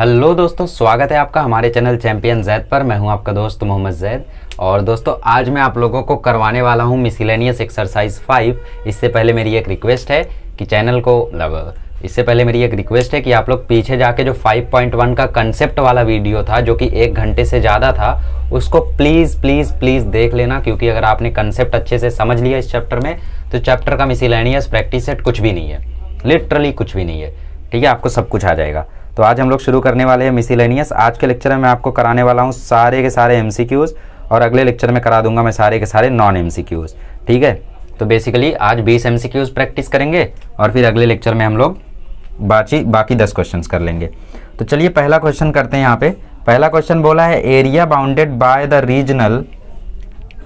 Hello दोस्तों, स्वागत है आपका हमारे चैनल चैंपियन जैद पर। मैं हूं आपका दोस्त मोहम्मद जैद। और दोस्तों आज मैं आप लोगों को करवाने वाला हूं मिसलेनियस एक्सरसाइज 5। इससे पहले मेरी एक रिक्वेस्ट है कि आप लोग पीछे जाके जो 5.1 का कंसेप्ट वाला वीडियो था जो कि 1 घंटे से ज़्यादा था उसको प्लीज़ प्लीज़ प्लीज़ देख लेना, क्योंकि अगर आपने कंसेप्ट अच्छे से समझ लिया इस चैप्टर में तो चैप्टर का मिसलेनियस प्रैक्टिस सेट कुछ भी नहीं है, लिटरली कुछ भी नहीं है। ठीक है, आपको सब कुछ आ जाएगा। तो आज हम लोग शुरू करने वाले हैं मिसलेनियस। आज के लेक्चर में मैं आपको कराने वाला हूँ सारे के सारे एमसीक्यूज़ और अगले लेक्चर में करा दूंगा मैं सारे के सारे नॉन एमसीक्यूज़। ठीक है, तो बेसिकली आज 20 एमसीक्यूज़ प्रैक्टिस करेंगे और फिर अगले लेक्चर में हम लोग बाकी 10 क्वेश्चंस कर लेंगे। तो चलिए पहला क्वेश्चन करते हैं। यहाँ पे पहला क्वेश्चन बोला है area bounded by the regional.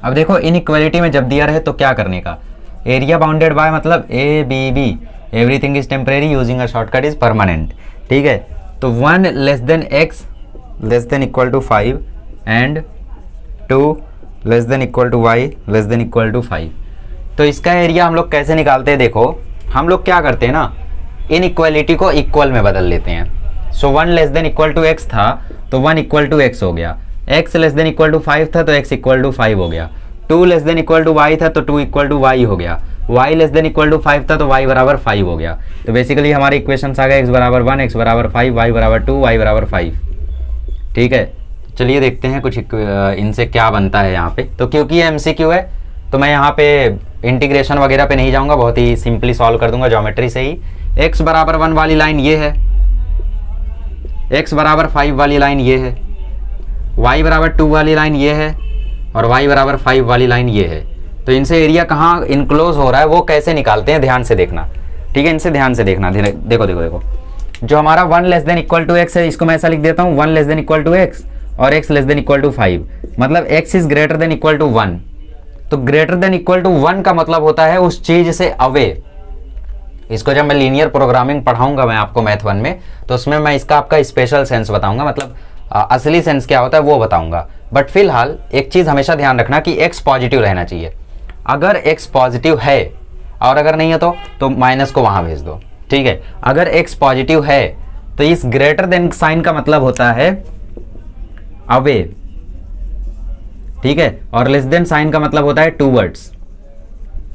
अब देखो इनइक्वालिटी में जब दिया रहे तो क्या करने का, एरिया बाउंडेड बाय मतलब A B B, everything is temporary using a shortcut is permanent. ठीक है, तो 1 less than x less than equal to 5 and 2 less than equal to y less than equal to 5। तो इसका area हम लोग कैसे निकालते हैं, देखो हम लोग क्या करते हैं ना, इन इक्वालिटी को इक्वल में बदल लेते हैं। So 1 less than equal to x था तो 1 इक्वल टू x हो गया, x less than equal to 5 था तो x इक्वल टू 5 हो गया, 2 less than equal to y था तो 2 इक्वल टू y हो गया, y less than equal to 5 था तो y बराबर 5 हो गया। तो बेसिकली हमारे इक्वेशंस आ गए x बराबर 1, x बराबर 5, y बराबर 2, y बराबर 5। ठीक है, चलिए देखते हैं कुछ इनसे क्या बनता है यहाँ पे। तो क्योंकि ये MCQ है तो मैं यहाँ पे इंटीग्रेशन वगैरह पे नहीं जाऊँगा, बहुत ही सिंपली सॉल्व कर दूंगा ज्योमेट्री से ही। x बराबर 1 वाली लाइन ये है, x बराबर 5 वाली लाइन ये है, y बराबर 2 वाली लाइन ये है और y बराबर 5 वाली लाइन ये है। तो इनसे एरिया कहाँ इनक्लोज हो रहा है वो कैसे निकालते हैं, ध्यान से देखना। ठीक है, इनसे ध्यान से देखना। देखो देखो देखो, जो हमारा 1 less than equal to x है इसको मैं ऐसा लिख देता हूँ 1 less than equal to x और x less than equal to 5, मतलब x is greater than equal to 1। तो ग्रेटर देन इक्वल टू 1 का मतलब होता है उस चीज से अवे। इसको जब मैं लीनियर प्रोग्रामिंग पढ़ाऊंगा मैं आपको मैथ 1 में तो उसमें मैं इसका आपका स्पेशल सेंस बताऊंगा, मतलब असली सेंस क्या होता है वो बताऊंगा। बट फिलहाल एक चीज हमेशा ध्यान रखना कि x पॉजिटिव रहना चाहिए। अगर x पॉजिटिव है और अगर नहीं है तो माइनस को वहां भेज दो। ठीक है, अगर x पॉजिटिव है तो इस ग्रेटर देन साइन का मतलब होता है अवे। ठीक है, और लेस देन साइन का मतलब होता है टूवर्ड्स।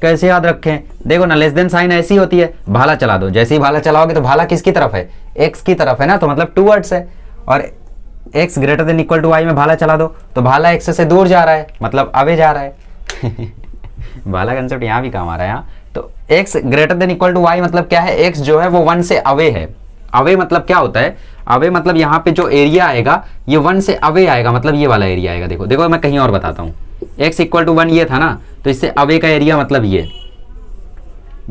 कैसे याद रखें, देखो ना, लेस देन साइन ऐसी होती है, भाला चला दो, जैसे ही भाला चलाओगे तो भाला किसकी तरफ है, x की तरफ है ना, तो मतलब टूवर्ड्स है। और x greater than equal to y में भाला चला दो तो भाला x से दूर जा रहा है, मतलब अवे जा रहा है। भाला कंसेप्ट यहाँ भी काम आ रहा है यहाँ। तो x greater than equal to y मतलब क्या है, x जो है वो 1 से अवे है। अवे मतलब क्या होता है, अवे मतलब यहाँ पे जो एरिया आएगा ये 1 से अवे आएगा, मतलब ये वाला एरिया आएगा। देखो देखो मैं कहीं और बताता हूँ, x इक्वल टू 1 ये था ना, तो इससे अवे का एरिया मतलब ये।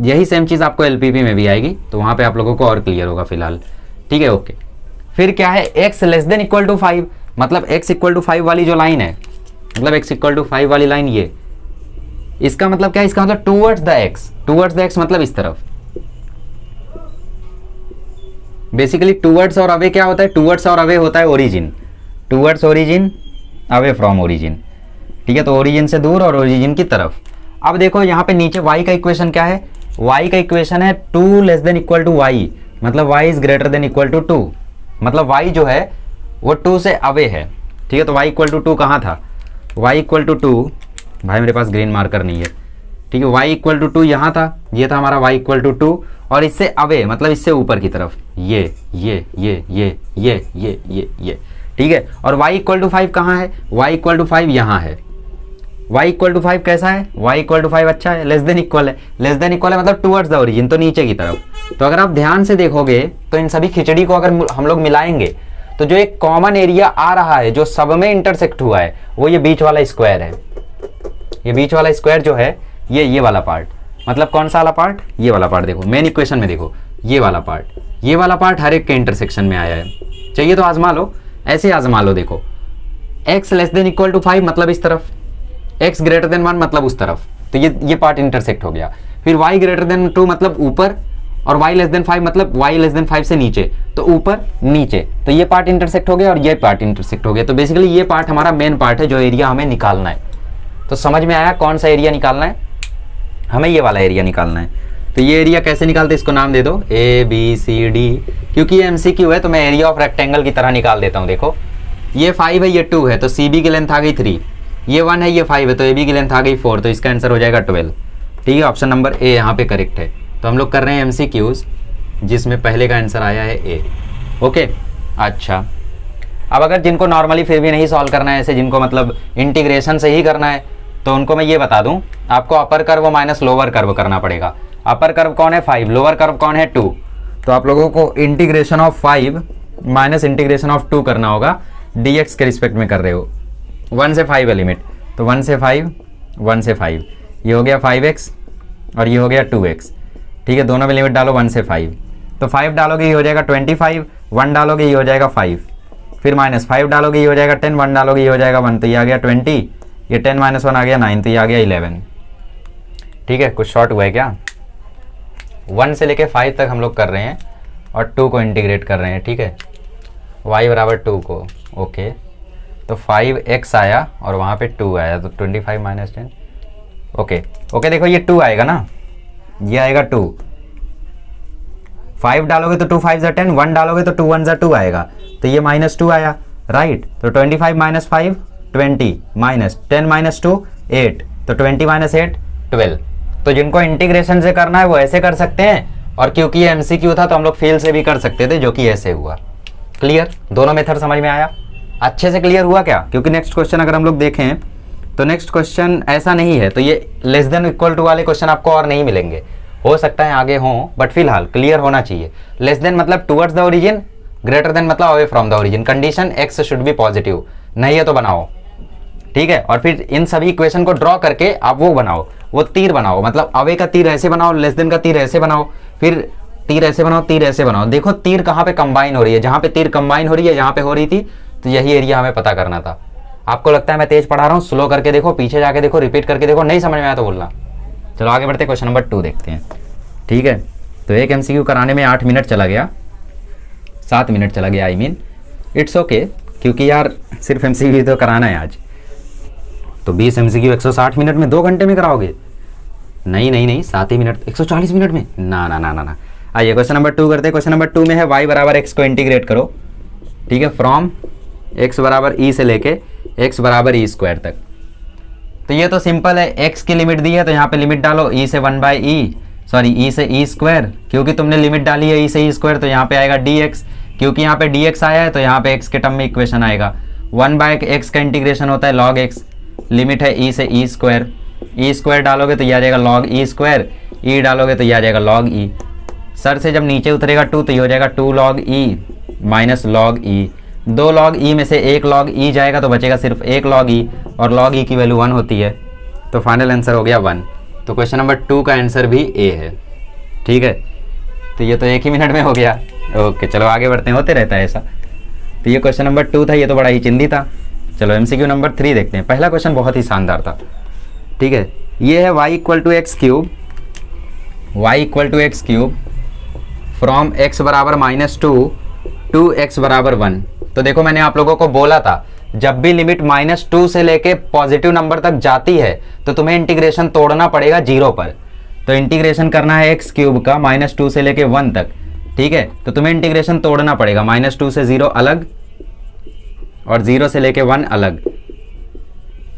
यही सेम चीज आपको LPP में भी आएगी, तो वहां पे आप लोगों को और क्लियर होगा फिलहाल। ठीक है, ओके। फिर क्या है, x less than equal to 5, मतलब x इक्वल टू 5 वाली जो लाइन है, मतलब x इक्वल टू 5 वाली लाइन ये, इसका मतलब क्या है, इसका मतलब टूवर्ड्स द x मतलब इस तरफ। बेसिकली टूवर्ड्स और अवे क्या होता है, टूवर्ड्स और अवे होता है origin, towards origin away from origin. ठीक है, तो ओरिजिन से दूर और ओरिजिन की तरफ। अब देखो यहाँ पे नीचे y का इक्वेशन क्या है, y का इक्वेशन है 2 less than equal to y, मतलब y is greater than equal to 2, मतलब y जो है वो 2 से अवे है। ठीक है, तो y इक्वल टू 2 कहाँ था, y इक्वल टू 2, भाई मेरे पास ग्रीन मार्कर नहीं है। ठीक है, y इक्वल टू 2 यहाँ था, ये था हमारा y इक्वल टू 2, और इससे अवे मतलब इससे ऊपर की तरफ ये। ठीक है, और y इक्वल टू 5 कहाँ है, y इक्वल टू 5 यहाँ है। y इक्वल टू 5 कैसा है, y इक्वल टू 5 अच्छा है, लेस देन इक्वल है। लेस देन इक्वल है मतलब टुवर्ड्स द ओरिजिन, तो नीचे की तरफ। तो अगर आप ध्यान से देखोगे तो इन सभी खिचड़ी को अगर हम लोग मिलाएंगे तो जो एक कॉमन एरिया आ रहा है जो सब में इंटरसेक्ट हुआ है वो ये बीच वाला स्क्वायर है। ये बीच वाला स्क्वायर जो है ये वाला पार्ट, मतलब कौन सा वाला पार्ट, ये वाला पार्ट। देखो मेन इक्वेशन में देखो ये वाला पार्ट हर एक के इंटरसेक्शन में आया है। चाहिए तो आजमा लो, ऐसे आजमा लो। देखो x less than equal to 5 मतलब इस तरफ, x ग्रेटर देन 1 मतलब उस तरफ, तो ये पार्ट इंटरसेक्ट हो गया। फिर y ग्रेटर देन 2 मतलब ऊपर, और y लेस देन 5 मतलब y लेस देन 5 से नीचे, तो ऊपर नीचे, तो ये पार्ट इंटरसेक्ट हो गया और ये पार्ट इंटरसेक्ट हो गया। तो बेसिकली ये पार्ट हमारा मेन पार्ट है जो एरिया हमें निकालना है। तो समझ में आया कौन सा एरिया निकालना है, हमें ये वाला एरिया निकालना है। तो ये एरिया कैसे निकालते, इसको नाम दे दो ABCD, क्योंकि ये MCQ है तो मैं एरिया ऑफ रेक्टेंगल की तरह निकाल देता हूँ। देखो ये 5 है, ये 2 है, तो CB की लेंथ आ गई 3, ये 1 है, ये 5 है, तो AB की लेंथ आ गई 4, तो इसका आंसर हो जाएगा 12। ठीक है, ऑप्शन नंबर A यहाँ पे करेक्ट है। तो हम लोग कर रहे हैं MCQs जिसमें पहले का आंसर आया है A। ओके, अच्छा अब अगर जिनको नॉर्मली फिर भी नहीं सॉल्व करना है, ऐसे जिनको मतलब इंटीग्रेशन से ही करना है, तो उनको मैं ये बता दूं, आपको अपर कर्व माइनस लोअर कर्व करना पड़ेगा। अपर कर्व कौन है 5, लोअर कर्व कौन है 2, तो आप लोगों को integration of 5 minus integration of 2 करना होगा। dx के रिस्पेक्ट में कर रहे हो, 1 से 5 है लिमिट, तो 1 से 5, 1 से 5, ये हो गया 5x और ये हो गया 2x। ठीक है, दोनों में लिमिट डालो 1 से 5, तो 5 डालोगे ये हो जाएगा 25, 1 डालोगे ये हो जाएगा 5, फिर माइनस 5 डालोगे ये हो जाएगा 10, 1 डालोगे ये हो जाएगा 1, तो ये आ गया 20, ये 10 माइनस 1 आ गया 9, तो ये आ गया 11। ठीक है, कुछ शॉर्ट हुआ है क्या? 1 से लेके 5 तक हम लोग कर रहे हैं और 2 को इंटीग्रेट कर रहे हैं। ठीक है, y बराबर 2 को, ओके, तो 5x आया और वहाँ पे 2 आया, तो 25 माइनस 10, ओके ओके। देखो ये 2 आएगा ना, ये आएगा 2, 5 डालोगे तो 2 5 जा 10, 1 डालोगे तो 2 1 जा 2 आएगा, तो ये माइनस 2 आया, राइट। तो 25 माइनस 5 20 माइनस 10 माइनस 2 8, तो 20 माइनस 8 12। तो जिनको इंटीग्रेशन से करना है वो ऐसे कर सकते हैं, और क्योंकि ये MCQ था तो हम लोग फेल से भी कर सकते थे, जो कि ऐसे हुआ। क्लियर, दोनों मेथड समझ में आया, अच्छे से क्लियर हुआ क्या? क्योंकि नेक्स्ट क्वेश्चन अगर हम लोग देखें तो नेक्स्ट क्वेश्चन ऐसा नहीं है, तो ये लेस देन इक्वल टू वाले क्वेश्चन आपको और नहीं मिलेंगे, हो सकता है आगे हों, बट फिलहाल क्लियर होना चाहिए। लेस देन मतलब towards the origin, greater than मतलब away from the origin, condition x should be positive, नहीं है तो बनाओ। ठीक है, और फिर इन सभी इक्वेशन को ड्रॉ करके आप वो बनाओ, वो तीर बनाओ, मतलब अवे का तीर ऐसे बनाओ, लेस देन का तीर ऐसे बनाओ, फिर तीर ऐसे बनाओ, तीर ऐसे बनाओ। देखो तीर कहाँ पे कंबाइन हो रही है, जहाँ पे तीर कंबाइन हो रही है, यहाँ पे हो रही थी, तो यही एरिया हमें पता करना था। आपको लगता है मैं तेज पढ़ा रहा हूँ, स्लो करके देखो, पीछे जाके देखो, रिपीट करके देखो, नहीं समझ में आया तो बोलना। चलो आगे बढ़ते, क्वेश्चन नंबर 2 देखते हैं। ठीक है, तो एक MCQ कराने में 8 मिनट चला गया, 7 मिनट चला गया, आई मीन इट्स ओके, क्योंकि यार सिर्फ MCQ तो कराना है आज। तो 20 MCQ 160 मिनट में 2 घंटे में कराओगे? नहीं नहीं नहीं, 7 ही मिनट, 140 मिनट में, ना ना ना ना ना। आइए क्वेश्चन नंबर 2 करते हैं। क्वेश्चन नंबर 2 में है y बराबर x को इंटीग्रेट करो। ठीक है, फ्रॉम x बराबर e से लेके x बराबर e स्क्वायर तक। तो ये तो सिंपल है, x की लिमिट दी है तो यहाँ पे लिमिट डालो e से 1 बाई ई, सॉरी e से e स्क्वायर, क्योंकि तुमने लिमिट डाली है e से e स्क्वायर, तो यहाँ पे आएगा dx, क्योंकि यहाँ पे dx आया है तो यहाँ पे x के टर्म में इक्वेशन आएगा। 1 बाय x का इंटीग्रेशन होता है log x, लिमिट है e से e स्क्वायर, e स्क्वायर डालोगे तो ये आ जाएगा log e स्क्वायर, e डालोगे तो ये आ जाएगा log e। सर से जब नीचे उतरेगा 2 तो ये हो जाएगा 2 log e minus log e, 2 log e में से 1 log e जाएगा तो बचेगा सिर्फ 1 log e, और log e की वैल्यू 1 होती है, तो फाइनल आंसर हो गया 1। तो क्वेश्चन नंबर 2 का आंसर भी ए है। ठीक है, तो ये तो 1 ही मिनट में हो गया। ओके चलो आगे बढ़ते हैं, होते रहता है ऐसा। तो ये क्वेश्चन नंबर 2 था, ये तो बड़ा ही चिंदी था। चलो MCQ नंबर 3 देखते हैं। पहला क्वेश्चन बहुत ही शानदार था। ठीक है, ये है y equal to x cube, y equal to x cube from x बराबर -2 टू x बराबर 1। तो देखो मैंने आप लोगों को बोला था, जब भी लिमिट -2 से लेके पॉजिटिव नंबर तक जाती है तो तुम्हें इंटीग्रेशन तोड़ना पड़ेगा 0 पर। तो इंटीग्रेशन करना है एक्स क्यूब का -2 से लेके 1 तक। ठीक है, तो तुम्हें इंटीग्रेशन तोड़ना पड़ेगा, -2 से 0 अलग और 0 से लेके 1 अलग।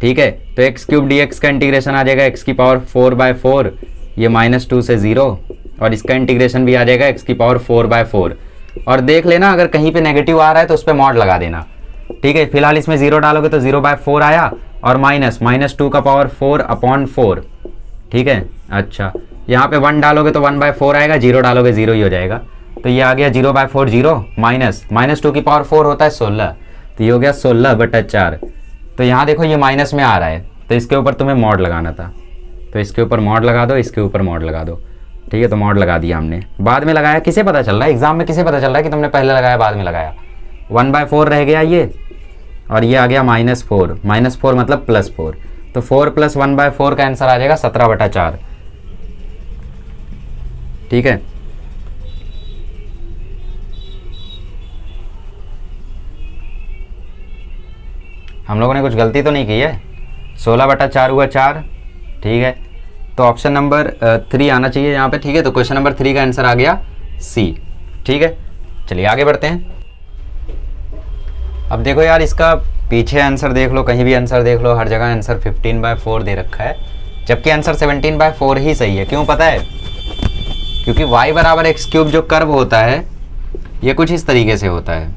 ठीक है, तो एक्स क्यूब dx का इंटीग्रेशन आ जाएगा x की पावर 4/4, ये -2 से 0, और इसका इंटीग्रेशन भी आ जाएगा x की पावर 4/4। और देख लेना अगर कहीं पे नेगेटिव आ रहा है तो उस पर मॉड लगा देना। ठीक है, फिलहाल इसमें 0 डालोगे तो 0/4 आया, और -2 का पावर 4/4। ठीक है, अच्छा यहाँ पे 1 डालोगे तो 1/4 आएगा, 0 डालोगे 0 ही हो जाएगा, तो ये आ गया 0/4 0 -2 की पावर 4 होता है 16, तो ये हो गया 16/4। तो यहाँ देखो ये माइनस में आ रहा है, तो इसके ऊपर तुम्हें मॉड लगाना था, तो इसके ऊपर मॉड लगा दो, इसके ऊपर मॉड लगा दो। ठीक है, तो मॉड लगा दिया हमने। बाद में लगाया, किसे पता चल रहा है एग्जाम में, किसे पता चल रहा है कि तुमने पहले लगाया बाद में लगाया। 1/4 रह गया ये, और ये आ गया -4, -4 मतलब +4, तो 4 + 1/4 का आंसर आ जाएगा 17/4। ठीक है, हम लोगों ने कुछ गलती तो नहीं की है। 16/4 हुआ 4। ठीक है, तो ऑप्शन नंबर 3 आना चाहिए यहाँ पे, ठीक है। तो क्वेश्चन नंबर 3 का आंसर आ गया सी, ठीक है। चलिए आगे बढ़ते हैं। अब देखो यार, इसका पीछे आंसर देख लो, कहीं भी आंसर देख लो, हर जगह आंसर 15/4 दे रखा है, जबकि आंसर 17/4 ही सही है। क्यों पता है? क्योंकि y बराबर एक्स क्यूब जो कर्व होता है ये कुछ इस तरीके से होता है,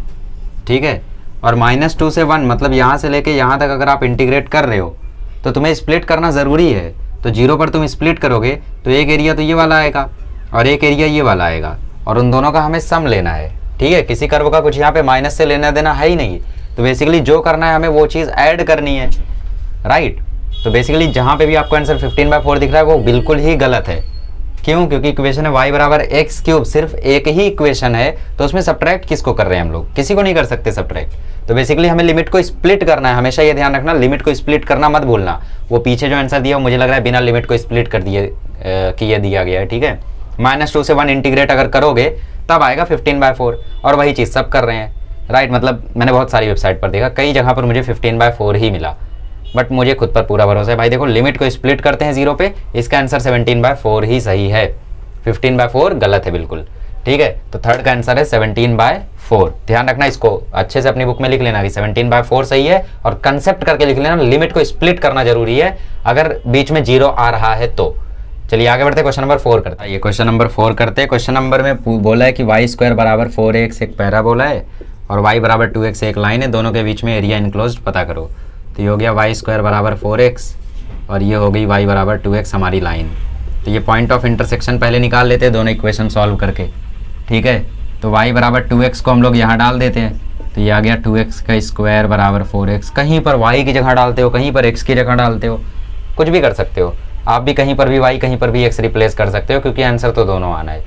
ठीक है। और -2 से 1 मतलब यहाँ से लेके यहाँ तक अगर आप इंटीग्रेट कर रहे हो तो तुम्हें स्प्लिट करना ज़रूरी है। तो 0 पर तुम स्प्लिट करोगे तो एक एरिया तो ये वाला आएगा और एक एरिया ये वाला आएगा, और उन दोनों का हमें सम लेना है, ठीक है। किसी कर्व का कुछ यहाँ पे माइनस से लेना देना है ही नहीं। तो बेसिकली जो करना है हमें वो चीज़ ऐड करनी है, राइट। तो बेसिकली जहाँ पे भी आपको आंसर 15/4 दिख रहा है वो बिल्कुल ही गलत है। क्यों? क्योंकि इक्वेशन है y बराबर एक्स क्यूब, सिर्फ एक ही इक्वेशन है, तो उसमें सब्ट्रैक्ट किसको कर रहे हैं हम लोग? किसी को नहीं कर सकते सब्ट्रैक्ट। तो बेसिकली हमें लिमिट को स्प्लिट करना है, हमेशा ये ध्यान रखना, लिमिट को स्प्लिट करना मत भूलना। वो पीछे जो आंसर दिया मुझे लग रहा है बिना लिमिट को स्प्लिट कर दिए किए दिया गया है, ठीक है। -2 से 1 इंटीग्रेट अगर करोगे तब आएगा 15/4, और वही चीज़ सब कर रहे हैं, राइट। मतलब मैंने बहुत सारी वेबसाइट पर देखा, कई जगह पर मुझे 15/4 ही मिला, बट मुझे खुद पर पूरा भरोसा है भाई। देखो लिमिट को स्प्लिट करते हैं 0 पे, इसका आंसर 17/4 ही सही है, 15/4 गलत है बिल्कुल, ठीक है। तो थर्ड का आंसर है 17/4। ध्यान रखना, इसको अच्छे से अपनी बुक में लिख लेना कि 17/4 सही है, और कंसेप्ट करके लिख लेना, लिमिट को स्प्लिट करना जरूरी है अगर बीच में 0 आ रहा है तो। चलिए आगे बढ़ते हैं, क्वेश्चन नंबर 4 करते हैं। ये क्वेश्चन नंबर 4 करते हैं। क्वेश्चन नंबर में बोला है कि y² बराबर 4x एक पैराबोला है और y बराबर 2x एक लाइन है, दोनों के बीच में एरिया इनक्लोज्ड पता करो। तो ये हो गया y² बराबर 4x और ये हो गई y बराबर 2x हमारी लाइन। तो ये पॉइंट ऑफ इंटरसेक्शन पहले निकाल लेते हैं दोनों इक्वेशन सॉल्व करके, ठीक है। तो y बराबर 2x को हम लोग यहाँ डाल देते हैं, तो ये आ गया 2x का स्क्वायर बराबर 4x। कहीं पर y की जगह डालते हो, कहीं पर x की जगह डालते हो, कुछ भी कर सकते हो आप भी, कहीं पर भी y कहीं पर भी x रिप्लेस कर सकते हो, क्योंकि आंसर तो दोनों आना है।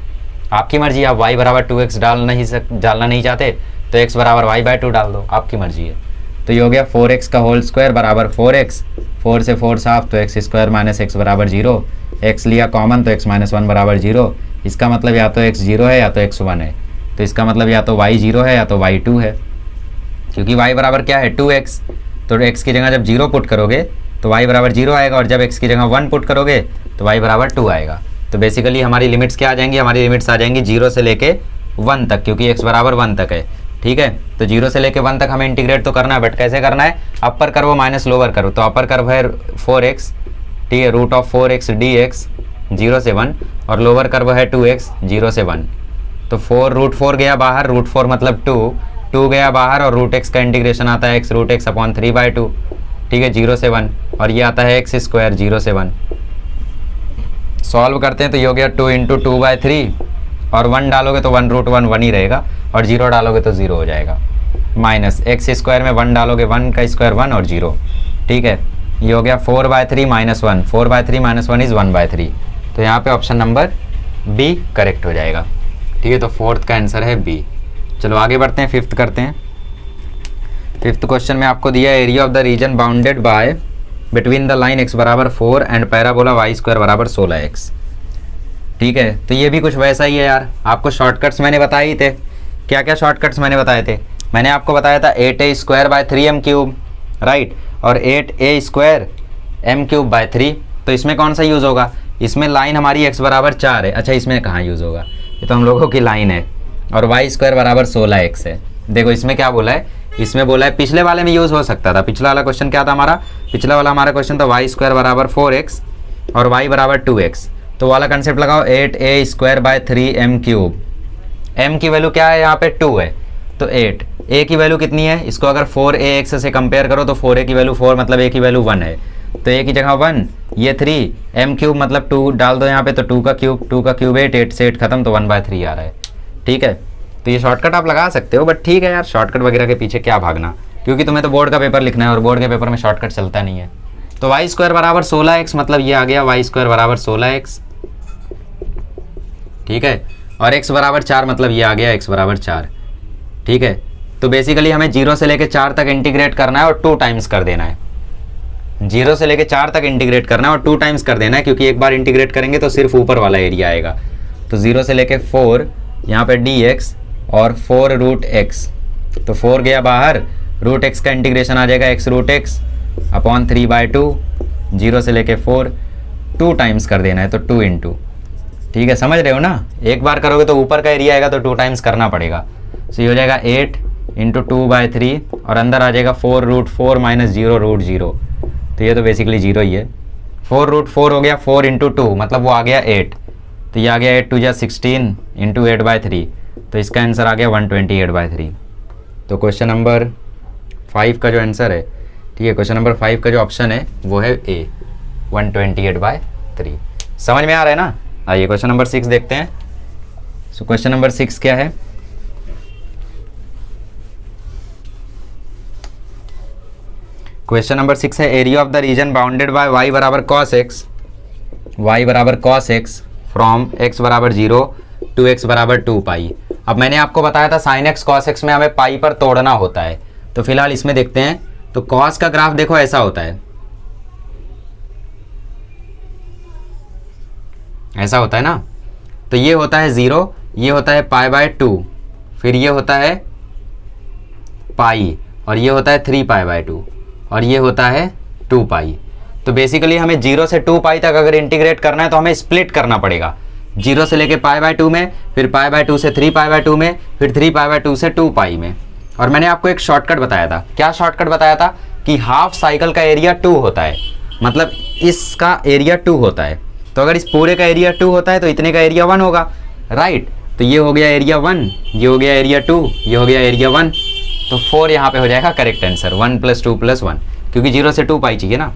आपकी मर्जी, आप y बराबर 2x डालना नहीं चाहते तो x बराबर y/2 डाल दो, आपकी मर्जी है। तो ये हो गया 4x का होल स्क्वायर बराबर 4x, 4 से 4 साफ, तो x² - x बराबर 0, x लिया कॉमन तो x - 1 बराबर 0। इसका मतलब या तो x 0 है या तो x 1 है, तो इसका मतलब या तो y 0 है या तो y 2 है, क्योंकि y बराबर क्या है 2x। तो x की जगह जब 0 पुट करोगे तो y बराबर 0 आएगा, और जब x की जगह 1 पुट करोगे तो y बराबर 2 आएगा। तो बेसिकली हमारी लिमिट्स क्या आ जाएंगी? हमारी लिमिट्स आ जाएंगी 0 से लेके 1 तक, क्योंकि x बराबर 1 तक है, ठीक है। तो 0 से लेके 1 तक हमें इंटीग्रेट तो करना है, बट कैसे करना है? अपर कर्व माइनस लोअर कर्व। तो अपर कर्व है 4x, ठीक है, √4x dx 0 से 1, और लोअर कर्व है 2x 0 से 1। तो 4√4 गया बाहर, √4 मतलब 2 गया बाहर, और √x का इंटीग्रेशन आता है x √x/3/2, ठीक है, 0 से 1, और ये आता है x² 0 से 1। सॉल्व करते हैं तो ये हो गया 2 × 2/3, और 1 डालोगे तो 1√1 1 ही रहेगा, और 0 डालोगे तो 0 हो जाएगा, माइनस x² में 1 डालोगे 1 का स्क्वायर 1 और 0, ठीक है। ये हो गया 4/3 - 1, 4/3 - 1 इज़ 1/3। तो यहाँ पे ऑप्शन नंबर बी करेक्ट हो जाएगा, ठीक है। तो फोर्थ का आंसर है बी। चलो आगे बढ़ते हैं, फिफ्थ करते हैं। फिफ्थ क्वेश्चन में आपको दिया है area of the reason bounded by between the line x बराबर 4 एंड पैराबोला y² बराबर 16x, ठीक है। तो ये भी कुछ वैसा ही है यार, आपको शॉर्टकट्स मैंने बताए ही थे। क्या क्या शॉर्टकट्स मैंने बताए थे? मैंने आपको बताया था 8a²/3m³, राइट, और 8a² m³/3। तो इसमें कौन सा यूज़ होगा? इसमें लाइन हमारी x बराबर 4 है। अच्छा, इसमें कहाँ यूज़ होगा? ये तो हम लोगों की लाइन है, और y² बराबर 16x है। देखो इसमें क्या बोला है, इसमें बोला है, पिछले वाले में यूज़ हो सकता था। पिछला वाला क्वेश्चन क्या था हमारा? पिछला वाला हमारा क्वेश्चन था y² बराबर 4x और y बराबर 2x। तो वाला कंसेप्ट लगाओ 8a²/3m³। m की वैल्यू क्या है यहाँ पे? 2 है, तो 8। a की वैल्यू कितनी है? इसको अगर 4ax से कंपेयर करो तो 4a की वैल्यू 4 मतलब a की वैल्यू 1 है, तो a की जगह 1, ये 3, m³ मतलब 2 डाल दो यहाँ पे, तो 2 का क्यूब 8, 8 से 8 खत्म, तो 1/3 आ रहा है, ठीक है। तो ये शॉर्टकट आप लगा सकते हो, बट ठीक है यार, शॉर्टकट वगैरह के पीछे क्या भागना, क्योंकि तुम्हें तो बोर्ड का पेपर लिखना है और बोर्ड के पेपर में शॉर्टकट चलता नहीं है। तो y² बराबर 16x मतलब ये आ गया y² बराबर 16x, ठीक है, और x बराबर 4 मतलब ये आ गया x बराबर 4, ठीक है। तो बेसिकली हमें 0 से लेके 4 तक इंटीग्रेट करना है और 2 टाइम्स कर देना है। 0 से लेके 4 तक इंटीग्रेट करना है और 2 टाइम्स कर देना है, क्योंकि एक बार इंटीग्रेट करेंगे तो सिर्फ ऊपर वाला एरिया आएगा। तो 0 से लेके 4 यहाँ पे dx और 4√x, तो 4 गया बाहर, √x का इंटीग्रेशन आ जाएगा x √x/3/2, 0 से लेके 4, 2 टाइम्स कर देना है, तो 2 इंटू, ठीक है, समझ रहे हो ना। एक बार करोगे तो ऊपर का एरिया आएगा तो 2 टाइम्स करना पड़ेगा। सो ये हो जाएगा 8 इंटू 2/3 और अंदर आ जाएगा 4√4 माइनस 0√0, तो ये तो बेसिकली 0 ही है। 4√4 हो गया 4 इंटू 2, मतलब वो आ गया 8, तो ये आ गया 8 2 जा 16 इंटू 8/3, तो इसका आंसर आ गया 128/3। तो क्वेश्चन नंबर 5 का जो आंसर है, ठीक है, क्वेश्चन नंबर 5 का जो ऑप्शन है वो है ए, 128/3। समझ में आ रहा है ना। आइए क्वेश्चन नंबर 6 देखते हैं। सो क्वेश्चन नंबर 6 क्या है? क्वेश्चन नंबर 6 है area of the reason bounded by y बराबर cos x फ्रॉम x बराबर 0 टू x बराबर 2 पाई। अब मैंने आपको बताया था sin x cos x में हमें पाई पर तोड़ना होता है, तो फिलहाल इसमें देखते हैं। तो cos का ग्राफ देखो ऐसा होता है, ऐसा होता है ना। तो ये होता है 0, ये होता है π/2, फिर ये होता है पाई, और ये होता है 3π/2, और ये होता है 2 पाई। तो बेसिकली हमें 0 से 2 पाई तक अगर इंटीग्रेट करना है तो हमें स्प्लिट करना पड़ेगा, 0 से लेके π/2 में, फिर π/2 से 3π/2 में, फिर 3π/2 से 2 पाई में। और मैंने आपको एक शॉर्टकट बताया था। क्या शॉर्टकट बताया था? कि हाफ साइकिल का एरिया 2 होता है, मतलब इसका एरिया 2 होता है। तो अगर इस पूरे का एरिया 2 होता है तो इतने का एरिया 1 होगा, राइट। तो ये हो गया एरिया 1, ये हो गया एरिया 2, ये हो गया एरिया 1, तो 4 यहाँ पे हो जाएगा करेक्ट आंसर, 1 + 2 + 1, क्योंकि 0 से 2 पाई चाहिए ना,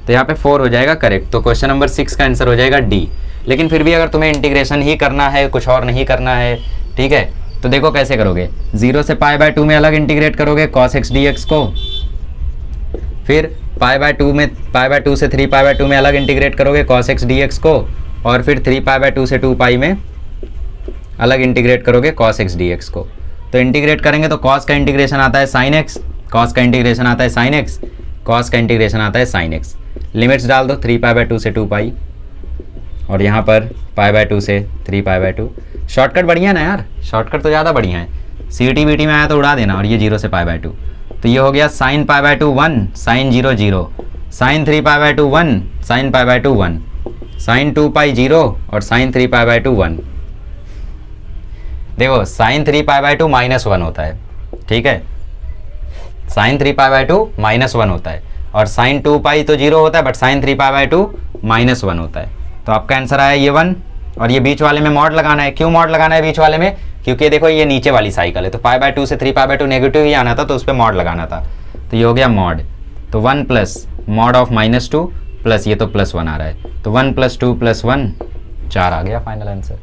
तो यहाँ पे 4 हो जाएगा करेक्ट। तो क्वेश्चन नंबर 6 का आंसर हो जाएगा डी। लेकिन फिर भी अगर तुम्हें इंटीग्रेशन ही करना है, कुछ और नहीं करना है, ठीक है, तो देखो कैसे करोगे। 0 से π/2 में अलग इंटीग्रेट करोगे cos x dx को, फिर π/2 से 3π/2 में अलग इंटीग्रेट करोगे cos x dx को, और फिर 3π/2 से 2 पाई में अलग इंटीग्रेट करोगे cos x dx को। तो इंटीग्रेट करेंगे तो cos का इंटीग्रेशन आता है sin x, cos का इंटीग्रेशन आता है sin x, cos का इंटीग्रेशन आता है sin x। लिमिट्स डाल दो, 3π/2 से 2 पाई, और यहाँ पर π/2 से 3π/2। शॉर्टकट बढ़िया ना यार, शॉर्टकट तो ज़्यादा बढ़िया है। CT BT में आया तो उड़ा देना, और ये 0 से π/2, तो ये हो गया sin π/2 1, sin 0 0, sin 3π/2 1, sin π/2 1, sin 2 पाई 0, और sin 3π/2 1। देखो sin 3π/2 -1 होता है, ठीक है, sin 3π/2 -1 होता है, और sin 2 पाई तो 0 होता है, बट sin 3π/2 -1 होता है। तो आपका आंसर आया ये 1, और ये बीच वाले में मॉड लगाना है। क्यों मॉड लगाना है बीच वाले में? क्योंकि देखो ये नीचे वाली साइकिल है, तो π/2 से 3π/2 नेगेटिव ही आना था, तो उस पर मॉड लगाना था, तो ये हो गया मॉड। तो 1 प्लस मॉड ऑफ -2 प्लस ये तो +1 आ रहा है, तो 1 + 2 + 1 4 आ गया फाइनल आंसर,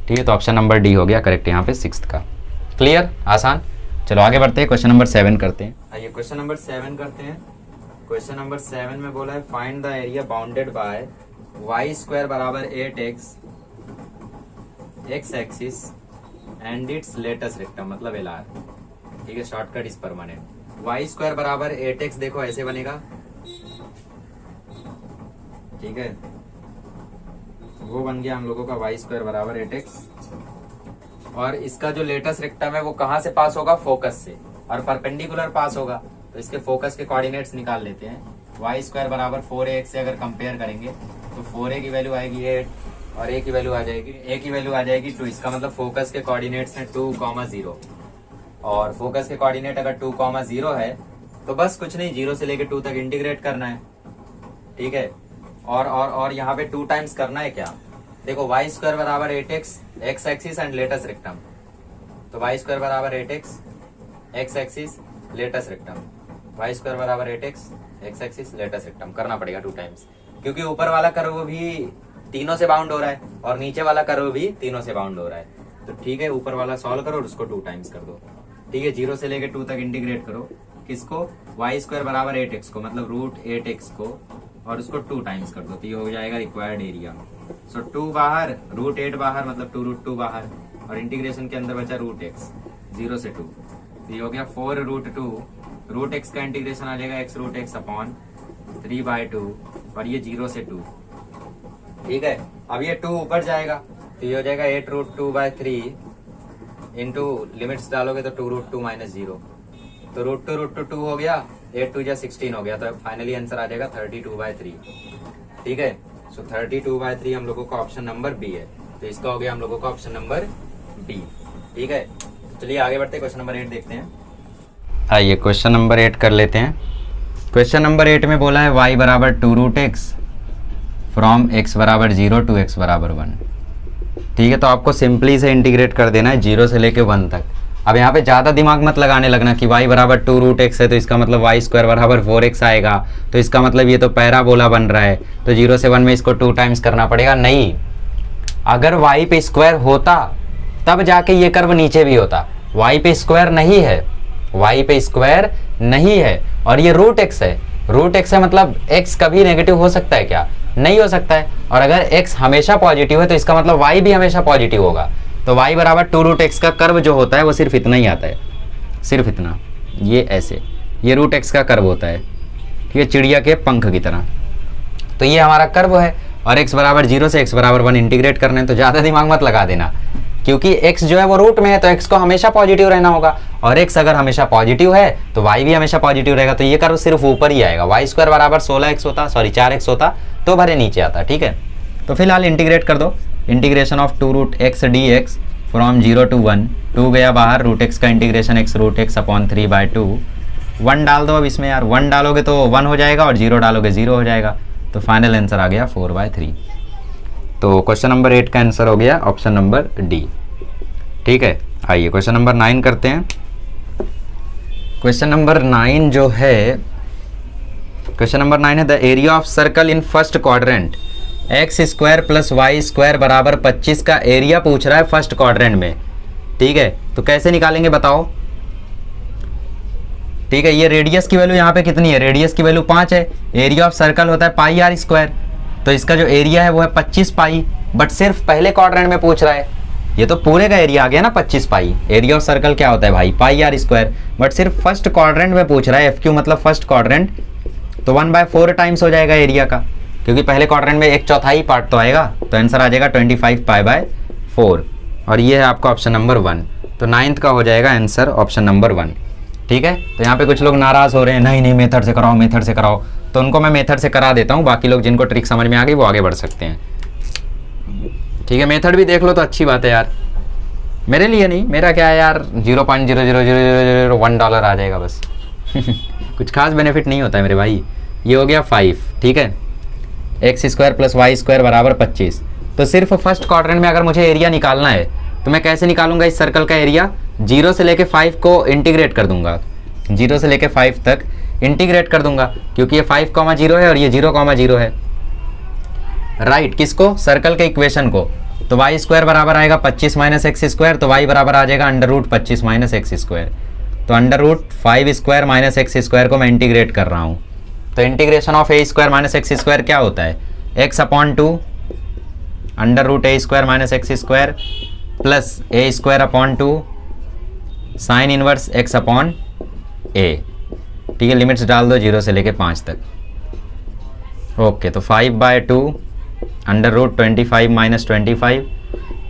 ठीक है। तो ऑप्शन नंबर डी हो गया करेक्ट यहाँ पे 6th का। क्लियर, आसान। चलो आगे बढ़ते हैं, क्वेश्चन नंबर 7 करते हैं। आइए क्वेश्चन नंबर 7 करते हैं। क्वेश्चन नंबर 7 में बोला है find the area bounded bye y² बराबर 8x x axis and it's latus rectum, मतलब LR, ठीक है, शॉर्टकट इज परमानेंट। y² बराबर 8x देखो ऐसे बनेगा, ठीक है, वो बन गया हम लोगों का y² बराबर 8x, और इसका जो लेटेस्ट रेक्टम है वो कहाँ से पास होगा? फोकस से, और परपेंडिकुलर पास होगा, तो इसके फोकस के कोऑर्डिनेट्स निकाल लेते हैं। y² बराबर 4ax से अगर कंपेयर करेंगे तो 4a की वैल्यू आएगी 8, और a की वैल्यू आ जाएगी 2। इसका मतलब फोकस के कोऑर्डिनेट्स हैं 2, 0, और फोकस के कोऑर्डिनेट अगर 2, 0 है तो बस कुछ नहीं, 0 से लेके 2 तक इंटीग्रेट करना है, ठीक है। और यहाँ पे 2 टाइम्स करना है क्या? देखो y² बराबर 8x x axis and latus rectum, तो y² बराबर 8x x axis latus rectum, y² बराबर 8x x axis latus rectum करना पड़ेगा 2 टाइम्स, क्योंकि ऊपर वाला कर्व भी तीनों से बाउंड हो रहा है और नीचे वाला कर्व भी तीनों से बाउंड हो रहा है। तो ठीक है, ऊपर वाला सॉल्व करो और उसको 2 टाइम्स कर दो, ठीक है। 0 से लेके 2 तक इंटीग्रेट करो, किसको? y² बराबर 8x को, मतलब √8x को, और उसको 2 टाइम्स कर दो, तो ये हो जाएगा रिक्वायर्ड एरिया। सो 2 बाहर, √8 बाहर, मतलब 2√2 बाहर, और इंटीग्रेशन के अंदर बचा √x, 0 से 2, तो ये हो गया 4√2, √x का इंटीग्रेशन आ जाएगा x√x अपॉन 3/2, और ये 0 से 2, ठीक है। अब ये 2 ऊपर जाएगा, तो ये हो जाएगा 8√2/3 इंटू लिमिट्स डालोगे तो 2√2 - 0, तो √2 हो गया, 8 2 जा 16 हो गया, तो फाइनली आंसर आ जाएगा 32/3, ठीक है। सो 32/3 हम लोगों का ऑप्शन नंबर बी है। तो इसका हो गया हम लोगों का ऑप्शन नंबर बी। ठीक है, चलिए आगे बढ़ते हैं, क्वेश्चन नंबर 8 देखते हैं। आइए क्वेश्चन नंबर 8 कर लेते हैं। क्वेश्चन नंबर 8 में बोला है y बराबर 2√x फ्रॉम x बराबर 0 टू x बराबर 1। ठीक है, तो आपको सिंपली से इंटीग्रेट कर देना है 0 से लेके 1 तक। अब यहाँ पे ज़्यादा दिमाग मत लगाने लगना कि y बराबर 2√x है तो इसका मतलब y² बराबर 4x आएगा, तो इसका मतलब ये तो पैराबोला बन रहा है, तो 0 से 1 में इसको 2 टाइम्स करना पड़ेगा। नहीं, अगर y पे स्क्वायर होता तब जाके ये कर्व नीचे भी होता। y पे स्क्वायर नहीं है, y पे स्क्वायर नहीं है और ये √x है। √x है मतलब x कभी नेगेटिव हो सकता है क्या? नहीं हो सकता है। और अगर x हमेशा पॉजिटिव है तो इसका मतलब y भी हमेशा पॉजिटिव होगा। तो y बराबर 2√x का कर्व जो होता है वो सिर्फ इतना ही आता है, सिर्फ इतना, ये ऐसे, ये √x का कर्व होता है। ठीक है, चिड़िया के पंख की तरह। तो ये हमारा कर्व है और x बराबर 0 से x बराबर 1 इंटीग्रेट करना है। तो ज़्यादा दिमाग मत लगा देना, क्योंकि x जो है वो रूट में है तो x को हमेशा पॉजिटिव रहना होगा, और x अगर हमेशा पॉजिटिव है तो y भी हमेशा पॉजिटिव रहेगा। तो ये कर्व सिर्फ ऊपर ही आएगा। y² बराबर 16x होता, सॉरी 4x होता तो भरे नीचे आता। ठीक है, तो फिलहाल इंटीग्रेट कर दो। Integration of 2√x dx from 0 to 1, 2 गया बाहर, √x का इंटीग्रेशन x √x/3/2, 1 डाल दो अब इसमें यार, 1 डालोगे तो 1 हो जाएगा और 0 डालोगे 0 हो जाएगा। तो फाइनल आंसर आ गया 4/3। तो क्वेश्चन नंबर 8 का आंसर हो गया ऑप्शन नंबर डी। ठीक है, आइए क्वेश्चन नंबर 9 करते हैं। क्वेश्चन नंबर 9 जो है, क्वेश्चन नंबर 9 है the area of circle in first quadrant x² + y² बराबर 25 का एरिया पूछ रहा है फर्स्ट क्वाड्रेंट में। ठीक है, तो कैसे निकालेंगे बताओ। ठीक है, ये रेडियस की वैल्यू यहाँ पे कितनी है? रेडियस की वैल्यू 5 है। एरिया ऑफ सर्कल होता है πr², तो इसका जो एरिया है वो है 25 पाई, बट सिर्फ पहले क्वाड्रेंट में पूछ रहा है। ये तो पूरे का एरिया आ गया ना 25 पाई। एरिया ऑफ सर्कल क्या होता है भाई? πr², बट सिर्फ फर्स्ट क्वाड्रेंट में पूछ रहा है। FQ मतलब फर्स्ट क्वाड्रेंट, तो 1/4 टाइम्स हो जाएगा एरिया का, क्योंकि पहले क्वाड्रेंट में 1/4 पार्ट तो आएगा। तो आंसर आ जाएगा 25 π/4, और ये है आपका ऑप्शन नंबर 1। तो 9th का हो जाएगा आंसर ऑप्शन नंबर 1। ठीक है, तो यहाँ पे कुछ लोग नाराज़ हो रहे हैं, नहीं मेथड से कराओ, मेथड से कराओ। तो उनको मैं मेथड से करा देता हूँ, बाकी लोग जिनको ट्रिक समझ में आ गई वो आगे बढ़ सकते हैं। ठीक है, मेथड भी देख लो तो अच्छी बात है यार, मेरे लिए नहीं, मेरा क्या है यार, $0.00001 आ जाएगा बस। कुछ खास बेनिफिट नहीं होता है मेरे भाई। ये हो गया 5। ठीक है, x² + y² बराबर 25। तो सिर्फ फर्स्ट क्वाड्रेंट में अगर मुझे एरिया निकालना है तो मैं कैसे निकालूंगा इस सर्कल का एरिया? 0 से लेके 5 को इंटीग्रेट कर दूंगा, 0 से लेके 5 तक इंटीग्रेट कर दूंगा, क्योंकि ये 5,0 है और ये 0,0 है। राइट, किसको? सर्कल के इक्वेशन को। तो y² बराबर आएगा 25 - x², तो y बराबर आ जाएगा √25 - x²। तो √5² - x² को मैं इंटीग्रेट कर रहा हूँ। तो इंटीग्रेशन ऑफ a² - x² क्या होता है? x/2 √a² - x² plus a²/2 sine inverse x/a। ठीक है, लिमिट्स डाल दो 0 से लेके 5 तक। ओके, तो 5/2 √25 - 25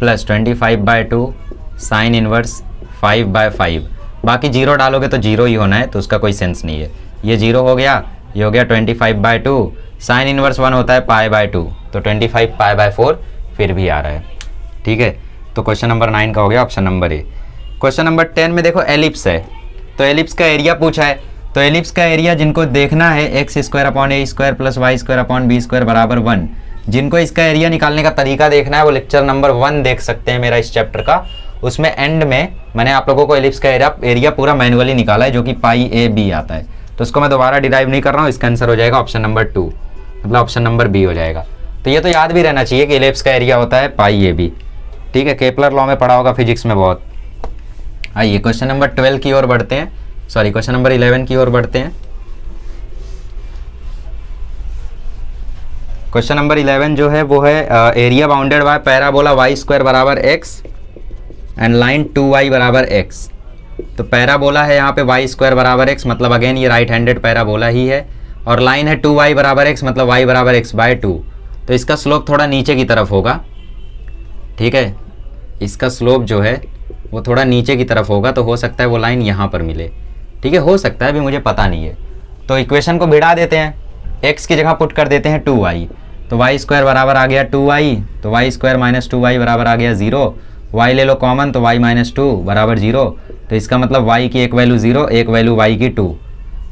प्लस 25/2 साइन इनवर्स 5/5। बाकी 0 डालोगे तो 0 ही होना है, तो उसका कोई सेंस नहीं है। ये 0 हो गया, ये हो गया 25/2, साइन इनवर्स 1 होता है π/2, तो 25 π/4 फिर भी आ रहा है। ठीक है, तो क्वेश्चन नंबर 9 का हो गया option number A. Question number 10 में देखो एलिप्स है, तो एलिप्स का एरिया पूछा है। तो एलिप्स का एरिया जिनको देखना है x² / a² + y² / b² बराबर 1, जिनको इसका एरिया निकालने का तरीका देखना है वो लेक्चर नंबर 1 देख सकते हैं मेरा इस चैप्टर का। उसमें एंड में मैंने आप लोगों को एलिप्स का एरिया पूरा मैनुअली निकाला है, जो कि π/a/b आता है। तो उसको मैं दोबारा डिराइव नहीं कर रहा हूँ, इसका आंसर हो जाएगा ऑप्शन नंबर 2, मतलब ऑप्शन नंबर बी हो जाएगा। तो ये तो याद भी रहना चाहिए कि एलिप्स का एरिया होता है π/a/b। ठीक है, केपलर लॉ में पढ़ा होगा फिजिक्स में बहुत। आइए क्वेश्चन नंबर 12 की ओर बढ़ते हैं, सॉरी क्वेश्चन नंबर 11 की ओर बढ़ते हैं। क्वेश्चन नंबर 11 जो है वो है area bounded bye parabola y² बराबर x एंड लाइन 2y बराबर x। तो पैराबोला है यहाँ पे y² बराबर x, मतलब अगेन ये राइट हैंडेड पैराबोला ही है, और लाइन है 2y बराबर x, मतलब y बराबर x/2। तो इसका स्लोप थोड़ा नीचे की तरफ होगा। ठीक है, इसका स्लोप जो है वो थोड़ा नीचे की तरफ होगा, तो हो सकता है वो लाइन यहाँ पर मिले। ठीक है, हो सकता है, अभी मुझे पता नहीं है। तो इक्वेशन को भिड़ा देते हैं, x की जगह पुट कर देते हैं 2y। तो वाई स्क्वायर बराबर आ गया 2y, तो वाई स्क्वायर माइनस 2y बराबर आ गया 0। y ले लो कॉमन, तो y माइनस 2 बराबर 0। तो इसका मतलब y की एक वैल्यू 0, एक वैल्यू y की 2,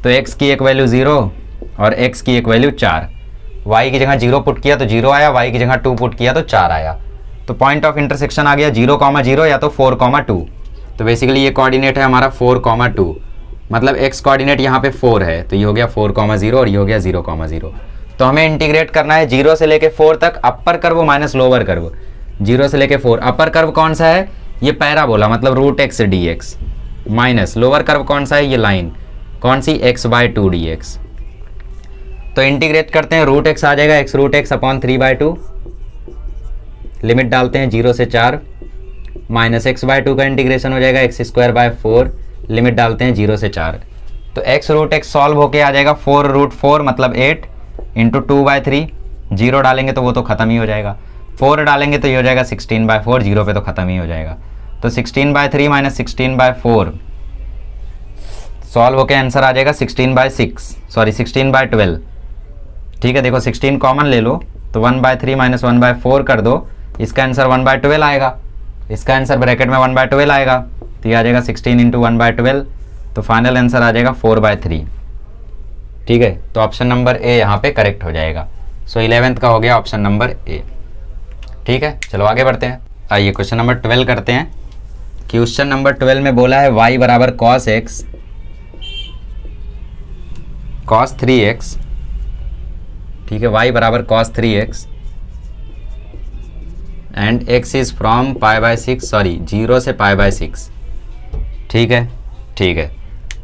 तो x की एक वैल्यू 0 और x की एक वैल्यू 4। y की जगह 0 पुट किया तो 0 आया, y की जगह 2 पुट किया तो 4 आया। तो पॉइंट ऑफ इंटरसेक्शन आ गया 0,0 या तो 4,2। तो बेसिकली ये कोऑर्डिनेट है हमारा 4,2, मतलब x कोऑर्डिनेट यहाँ पे 4 है, तो ये हो गया 4,0 और ये हो गया 0,0। तो हमें इंटीग्रेट करना है 0 से लेके 4 तक, अपर कर्व माइनस लोअर कर्व। 0 से लेके 4, अपर कर्व कौन सा है, ये पैराबोला मतलब √x dx, minus lower curve कौन सा है, ये लाइन कौन सी, x/2 dx। तो इंटीग्रेट करते हैं, √x आ जाएगा x अपॉन 3/2, लिमिट डालते हैं 0 से 4, माइनस x/2 का इंटीग्रेशन हो जाएगा x²/4, लिमिट डालते हैं 0 से 4। तो x सॉल्व होके आ जाएगा 4√4 मतलब 8 इंटू 2/3, 0 डालेंगे तो वो तो ख़त्म ही हो जाएगा, 4 डालेंगे तो ये हो जाएगा 16/4, 0 पे तो ख़त्म ही हो जाएगा। तो 16/3 माइनस 16/4 सॉल्व होके आंसर आ जाएगा 16/12। ठीक है, देखो 16 कॉमन ले लो तो 1/3 माइनस 1/4 कर दो, इसका आंसर 1/12 आएगा, इसका आंसर ब्रैकेट में 1/12 आएगा, तो ये आ जाएगा 16 इंटू 1/12, तो फाइनल आंसर आ जाएगा 4/3। ठीक है, तो ऑप्शन नंबर ए यहाँ पे करेक्ट हो जाएगा। सो 11th का हो गया ऑप्शन नंबर ए। ठीक है, चलो आगे बढ़ते हैं। आइए क्वेश्चन नंबर 12 करते हैं। क्वेश्चन नंबर 12 में बोला है y बराबर cos x cos 3x। ठीक है, y बराबर cos 3x and x is from π/6, sorry 0 से π/6। ठीक है, ठीक है,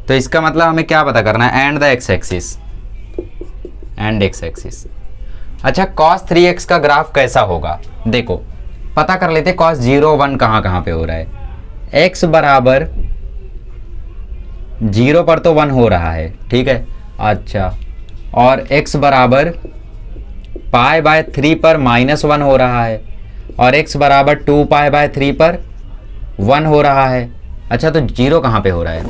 तो इसका मतलब हमें क्या पता करना है, and the x axis, and x axis. अच्छा, cos 3x का ग्राफ कैसा होगा, देखो पता कर लेते, cos 0 1 कहाँ पे हो रहा है, x बराबर 0 पर तो 1 हो रहा है। ठीक है, अच्छा, और x बराबर π/3 पर -1 हो रहा है, और x बराबर 2π/3 पर 1 हो रहा है। अच्छा, तो 0 कहाँ पे हो रहा है,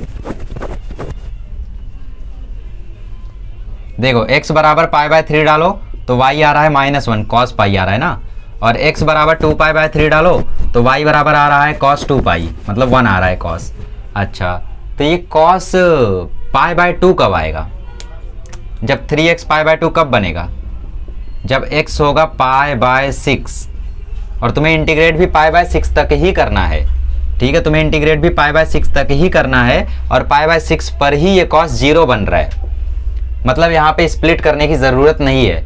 देखो x बराबर π/3 डालो तो y आ रहा है -1 cos π आ रहा है ना, और x बराबर 2π/3 डालो तो y बराबर आ रहा है cos 2π, मतलब 1 आ रहा है cos। अच्छा, तो ये cos π/2 कब आएगा, जब 3x π/2 कब बनेगा, जब x होगा π/6, और तुम्हें इंटीग्रेट भी π/6 तक ही करना है। ठीक है, तुम्हें इंटीग्रेट भी π/6 तक ही करना है, और π/6 पर ही ये cos 0 बन रहा है, मतलब यहाँ पे स्प्लिट करने की ज़रूरत नहीं है।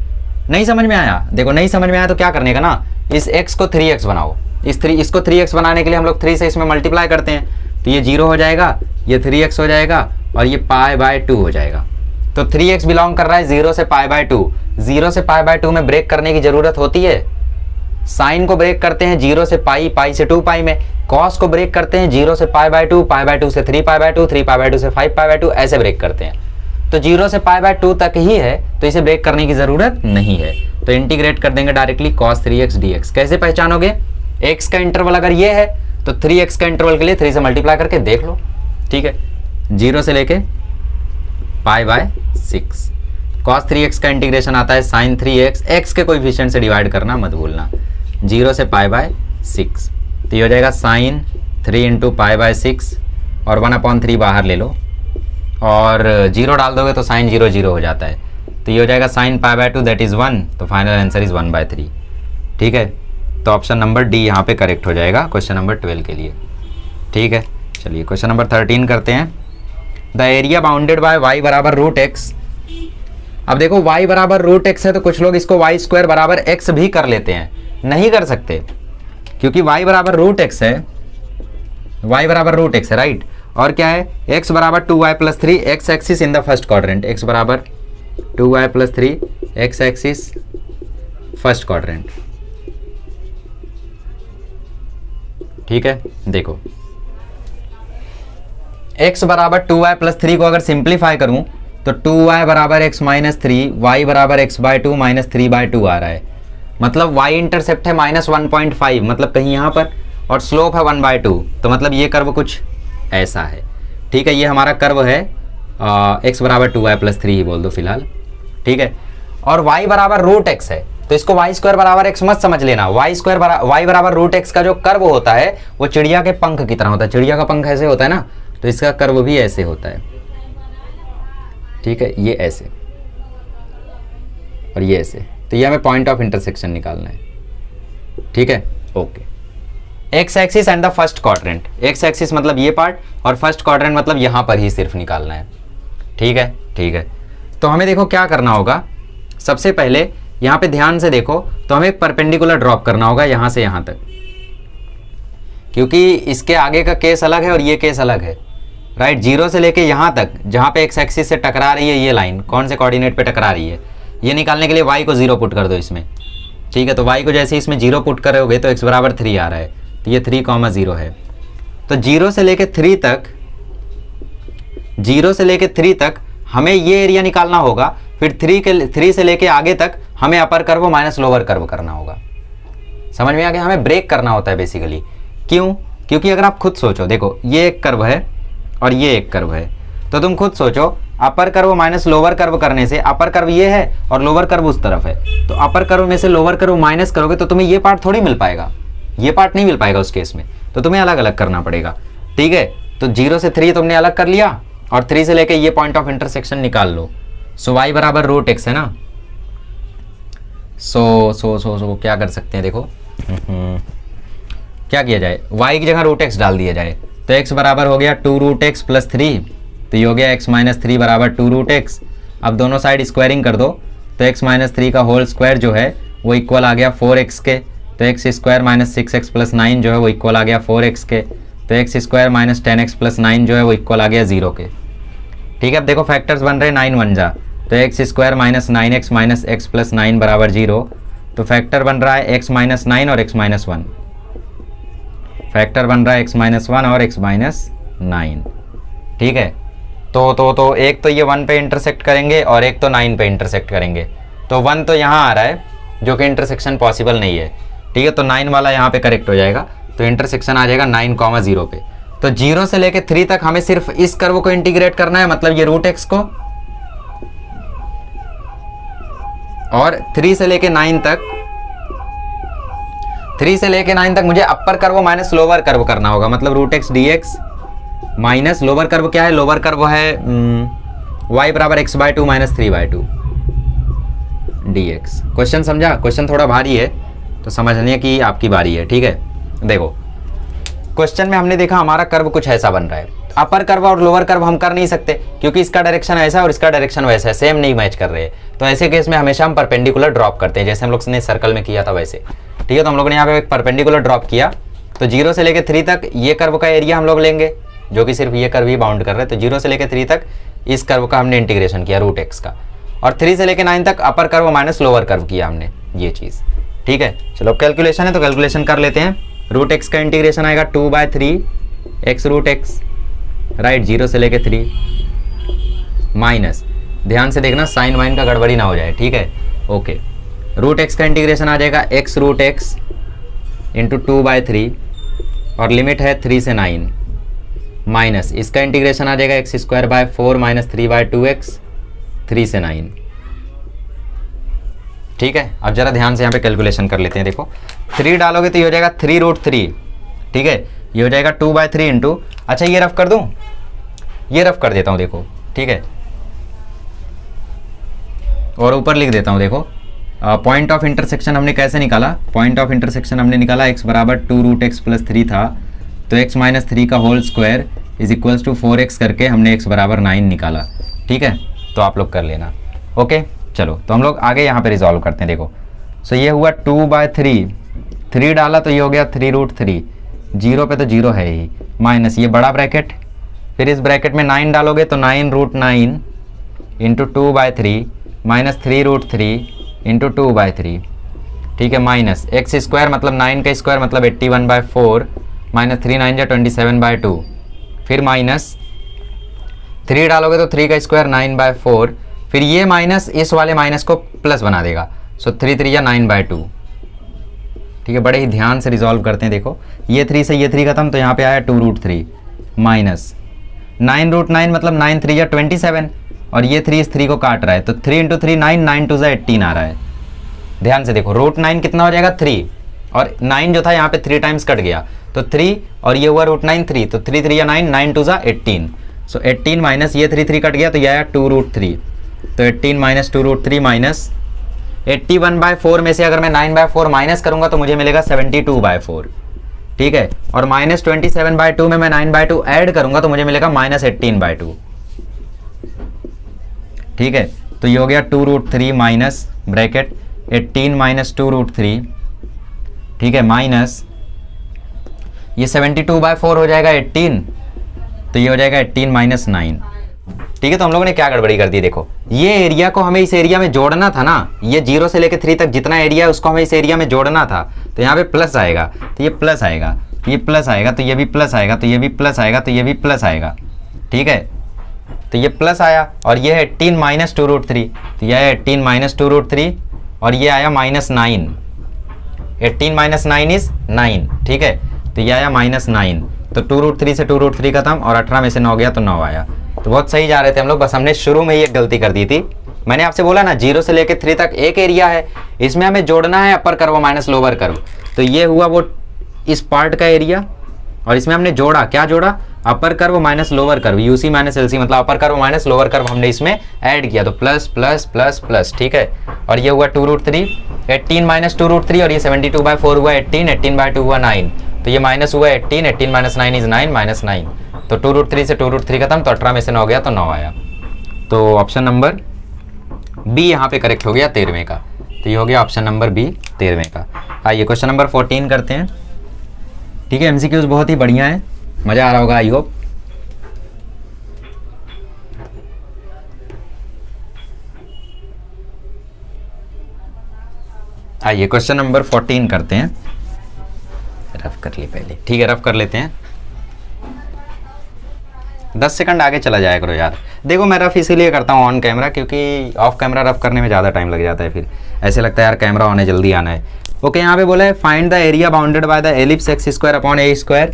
नहीं समझ में आया, देखो नहीं समझ में आया तो क्या करने का ना, इस x को 3x बनाओ, इसको 3x बनाने के लिए हम लोग 3 से इसमें मल्टीप्लाई करते हैं, तो ये 0 हो जाएगा, ये 3x हो जाएगा, और ये π/2 हो जाएगा। तो 3x बिलोंग कर रहा है 0 से π/2, 0 से π/2 में ब्रेक करने की ज़रूरत होती है, साइन को ब्रेक करते हैं 0 से पाई, पाई से 2π में, कॉस को ब्रेक करते हैं 0 से π/2, π/2 से 3π/2, 3π/2 से 5π/2, ऐसे ब्रेक करते हैं। तो 0 से π/2 तक ही है, तो इसे ब्रेक करने की ज़रूरत नहीं है, तो इंटीग्रेट कर देंगे डायरेक्टली cos 3x dx। कैसे पहचानोगे, x का इंटरवल अगर ये है तो 3x का इंटरवल के लिए 3 से मल्टीप्लाई करके देख लो। ठीक है, 0 से लेके π/6, cos 3x का इंटीग्रेशन आता है sin 3x, x के कोएफिशिएंट से डिवाइड करना मत भूलना, 0 से π/6, तो ये हो जाएगा sin 3 इंटू π/6, और 1/3 बाहर ले लो, और 0 डाल दोगे तो sin 0 0 हो जाता है, तो ये हो जाएगा sin π/2 दैट इज़ 1, तो फाइनल आंसर इज़ 1/3। ठीक है, तो ऑप्शन नंबर डी यहाँ पे करेक्ट हो जाएगा क्वेश्चन नंबर 12 के लिए। ठीक है, चलिए क्वेश्चन नंबर 13 करते हैं। The area bounded bye y बराबर √x। अब देखो y बराबर √x है, तो कुछ लोग इसको y² बराबर x भी कर लेते हैं, नहीं कर सकते क्योंकि y बराबर √x है, y बराबर √x है, राइट। और क्या है, x बराबर 2y + 3 x axis in the first quadrant, x बराबर 2y + 3 x axis first quadrant. ठीक है, देखो x बराबर 2y + 3 को अगर सिंप्लीफाई करूं तो 2y बराबर x - 3, y बराबर x/2 - 3/2 आ रहा है, मतलब y इंटरसेप्ट है -1.5, मतलब कहीं यहाँ पर, और स्लोप है 1/2, तो मतलब ये कर्व कुछ ऐसा है। ठीक है, ये हमारा कर्व है, x बराबर 2y + 3 ही बोल दो फिलहाल। ठीक है, और y बराबर √x है, तो इसको वाई स्क्वायर बराबर एक्स मत समझ लेना, वाई बराबर रूट एक्स का जो कर्व होता है वो चिड़िया के पंख की तरह होता है। चिड़िया का पंख ऐसे होता है ना, तो इसका कर्व भी ऐसे होता है, ठीक है, ये ऐसे और ये ऐसे। तो ये हमें पॉइंट ऑफ इंटरसेक्शन निकालना है, ठीक है, okay. X axis and the first quadrant, x axis मतलब ये पार्ट और फर्स्ट क्वाड्रेंट मतलब यहां पर ही सिर्फ निकालना है, ठीक है, ठीक है। तो हमें देखो क्या करना होगा, सबसे पहले यहां पे ध्यान से देखो, तो हमें परपेंडिकुलर ड्रॉप करना होगा यहां से यहां तक, क्योंकि इसके आगे का केस अलग है और ये केस अलग है, राइट। जीरो से लेके यहां तक जहां पे एक्स एक्सिस से टकरा रही है ये लाइन, कौन से कोऑर्डिनेट पे टकरा रही है, ये निकालने के लिए y को 0 पुट कर दो इसमें, ठीक है। तो y को जैसे इसमें 0 पुट करोगे तो x बराबर 3 आ रहा है, तो ये 3,0 है। तो 0 से लेके 3 तक हमें ये एरिया निकालना होगा, फिर 3 से लेके आगे तक हमें अपर कर्व माइनस लोअर कर्व करना होगा। समझ में आ गया, हमें ब्रेक करना होता है बेसिकली। क्यों? क्योंकि अगर आप खुद सोचो, देखो ये एक कर्व है और ये एक कर्व है, तो तुम खुद सोचो अपर कर्व माइनस लोअर कर्व करने से, अपर कर्व ये है और लोअर कर्व उस तरफ है, तो अपर कर्व में से लोअर कर्व माइनस करोगे तो तुम्हें ये पार्ट थोड़ी मिल पाएगा, ये पार्ट नहीं मिल पाएगा उस केस में, तो तुम्हें अलग अलग करना पड़ेगा, ठीक है। तो 0 से 3 तुमने अलग कर लिया और 3 से लेके ये पॉइंट ऑफ इंटरसेक्शन निकाल लो। सो y बराबर रूट एक्स है ना, सो क्या कर सकते हैं, देखो क्या किया जाए, y की जगह रूट एक्स डाल दिया जाए, तो x बराबर हो गया 2 रूट एक्स प्लस 3, तो ये हो गया x माइनस 3 बराबर 2 रूट एक्स। अब दोनों साइड स्क्वायरिंग कर दो, तो x माइनस 3 का होल स्क्वायर जो है वो इक्वल आ गया 4x के, तो x square minus 6x plus 9 जो है वो इक्वल आ गया 4x के, तो x square minus 10x plus 9 जो है वो इक्वल आ गया 0 के, ठीक है। अब देखो फैक्टर्स बन रहे 9 1 जा, तो x square minus 9x minus x plus 9 बराबर 0, तो फैक्टर बन रहा है x माइनस 9 और x माइनस 1, फैक्टर बन रहा है x माइनस 1 और x माइनस 9, ठीक है। तो एक तो ये 1 पे इंटरसेक्ट करेंगे और एक तो 9 पे इंटरसेक्ट करेंगे, तो 1 तो यहाँ आ रहा है जो कि इंटरसेक्शन पॉसिबल नहीं है, ठीक है। तो 9 वाला यहाँ पे करेक्ट हो जाएगा, तो इंटरसेक्शन आ जाएगा 9,0 पे। तो 0 से लेके 3 तक हमें सिर्फ इस कर्व को इंटीग्रेट करना है, मतलब ये रूट एक्स को, और 3 से लेके 9 तक मुझे upper curve minus lower curve करना होगा, मतलब root x d x minus lower curve क्या है, लोअर कर्व है y बराबर x/2 माइनस 3/2 dx। क्वेश्चन समझा? क्वेश्चन थोड़ा भारी है तो समझने की आपकी बारी है, ठीक है। देखो क्वेश्चन में हमने देखा हमारा कर्व कुछ ऐसा बन रहा है, अपर कर्व और लोअर कर्व हम कर नहीं सकते क्योंकि इसका डायरेक्शन ऐसा और इसका डायरेक्शन वैसा है, सेम नहीं मैच कर रहे हैं, तो ऐसे केस में हमेशा हम परपेंडिकुलर ड्रॉप करते हैं, जैसे हम लोग ने सर्कल में किया था वैसे, ठीक है। तो हम लोगों ने यहाँ पे एक परपेंडिकुलर ड्रॉप किया, तो 0 से लेकर 3 तक ये कर्व का एरिया हम लोग लेंगे जो कि सिर्फ ये कर्व ही बाउंड कर रहे हैं, तो 0 से लेकर 3 तक इस कर्व का हमने इंटीग्रेशन किया रूट एक्स का, और 3 से लेकर 9 तक अपर कर्व माइनस लोअर कर्व किया हमने, ये चीज़, ठीक है। चलो कैलकुलेशन है तो कैलकुलेशन कर लेते हैं। रूट एक्स का इंटीग्रेशन आएगा 2/3 एक्स रूट एक्स, राइट, 0 से लेके 3 माइनस, ध्यान से देखना साइन वाइन का गड़बड़ी ना हो जाए, ठीक है, ओके। रूट एक्स का इंटीग्रेशन आ जाएगा एक्स रूट एक्स इंटू 2/3 और लिमिट है 3 से 9 माइनस, इसका इंटीग्रेशन आ जाएगा x square by 4 minus 3/2x 3 से 9, ठीक है। अब जरा ध्यान से यहाँ पे कैलकुलेशन कर लेते हैं। देखो 3 डालोगे तो ये हो जाएगा 3√3, ठीक है, ये हो जाएगा 2/3 इंटू, अच्छा ये रफ कर दूं, ये रफ कर देता हूँ, देखो, ठीक है, और ऊपर लिख देता हूँ। देखो पॉइंट ऑफ इंटरसेक्शन हमने कैसे निकाला, पॉइंट ऑफ इंटरसेक्शन हमने निकाला x बराबर 2√x प्लस 3 था, तो x माइनस 3 का whole square is equals to 4x करके हमने x बराबर 9 निकाला, ठीक है। तो आप लोग कर लेना, ओके। चलो तो हम लोग आगे यहाँ पे रिजॉल्व करते हैं। देखो सो ये हुआ 2/3, 3 डाला तो ये हो गया 3√3, 0 पे तो 0 है ही, माइनस ये बड़ा ब्रैकेट, फिर इस ब्रैकेट में 9 डालोगे तो 9√9 इंटू 2/3 माइनस 3√3 इंटू 2/3, ठीक है, माइनस एक्स स्क्वायर मतलब 9 का स्क्वायर मतलब 81/4 माइनस 3 9 27/2, फिर माइनस 3 डालोगे तो 3 का स्क्वायर 9/4, फिर ये माइनस इस वाले माइनस को प्लस बना देगा, सो 3 3 या 9/2, ठीक है। बड़े ही ध्यान से रिजॉल्व करते हैं। देखो ये 3 से ये 3 खत्म, तो यहाँ पे आया 2√3 माइनस 9√9 मतलब 9 3 या 27, और ये 3 इस 3 को काट रहा है, तो 3 इंटू 3 9, 9 2 18 आ रहा है, ध्यान से देखो, √9 कितना हो जाएगा 3, और 9 जो था यहाँ पे 3 टाइम्स कट गया तो 3, और ये हुआ √9 3, तो 3 3 या 9, 9 2 जा 18, सो 18 माइनस ये 3 3 कट गया तो ये आया 2√3, तो 18 माइनस 2√3 माइनस 81/4 में से अगर मैं 9/4 माइनस करूंगा तो मुझे मिलेगा 72/4, ठीक है, और माइनस 27/2 में मैं 9/2 ऐड करूंगा तो मुझे मिलेगा -18/2, ठीक है। तो ये हो गया 2√3 माइनस ब्रैकेट 18 माइनस 2√3, ठीक है, माइनस ये 72/4 हो जाएगा 18, तो ये हो जाएगा 18 माइनस 9, ठीक है। तो हम लोगों ने क्या गड़बड़ी कर दी, देखो ये एरिया को हमें इस एरिया में जोड़ना था ना, ये 0 से लेकर 3 तक जितना एरिया है उसको हमें इस एरिया में जोड़ना था, तो यहाँ पे प्लस आएगा, तो ये प्लस आएगा, तो ये प्लस आएगा, तो ये भी प्लस आएगा, तो ये भी प्लस आएगा, तो ये भी प्लस आएगा, ठीक है। तो ये प्लस आया और ये है 18 माइनस 2√3, तो यह है 18 माइनस 2√3 और ये आया -9, 18 माइनस 9 इज 9, ठीक है, तो ये आया -9, तो 2√3 से 2√3 खत्म और 18 में से 9 गया तो 9 आया। तो बहुत सही जा रहे थे हम लोग, बस हमने शुरू में ही एक गलती कर दी थी। मैंने आपसे बोला ना 0 से लेकर 3 तक एक एरिया है, इसमें हमें जोड़ना है अपर कर्व माइनस लोअर कर्व, तो ये हुआ वो इस पार्ट का एरिया, और इसमें हमने जोड़ा, क्या जोड़ा, upper curve minus lower curve, UC minus LC, मतलब upper curve minus lower curve हमने इसमें ऐड किया, तो प्लस प्लस प्लस प्लस, ठीक है। और ये हुआ 2√3, 18 माइनस 2√3 और ये 72/4 हुआ 18, 18/2 हुआ 9, तो ये माइनस हुआ 18, 18 माइनस 9 इज 9, -9, तो 2√3 से 2√3 खत्म, तो 18 में से 9 गया तो 9 आया। तो ऑप्शन नंबर बी यहाँ पे करेक्ट हो गया 13वें का, तो ये हो गया ऑप्शन नंबर बी 13वें का। आइए क्वेश्चन नंबर 14 करते हैं, ठीक है। एमसीक्यूज बहुत ही बढ़िया है, मज़ा आ रहा होगा आई होप। आइए क्वेश्चन नंबर 14 करते हैं, रफ कर लिए पहले, ठीक है, रफ कर लेते हैं, 10 सेकंड आगे चला जाया करो यार। देखो मैं रफ इसीलिए करता हूँ ऑन कैमरा, क्योंकि ऑफ कैमरा रफ करने में ज़्यादा टाइम लग जाता है, फिर ऐसे लगता है यार कैमरा ऑन है जल्दी आना है। ओके, यहाँ पे बोला है find the area bounded by the ellipse x² upon a²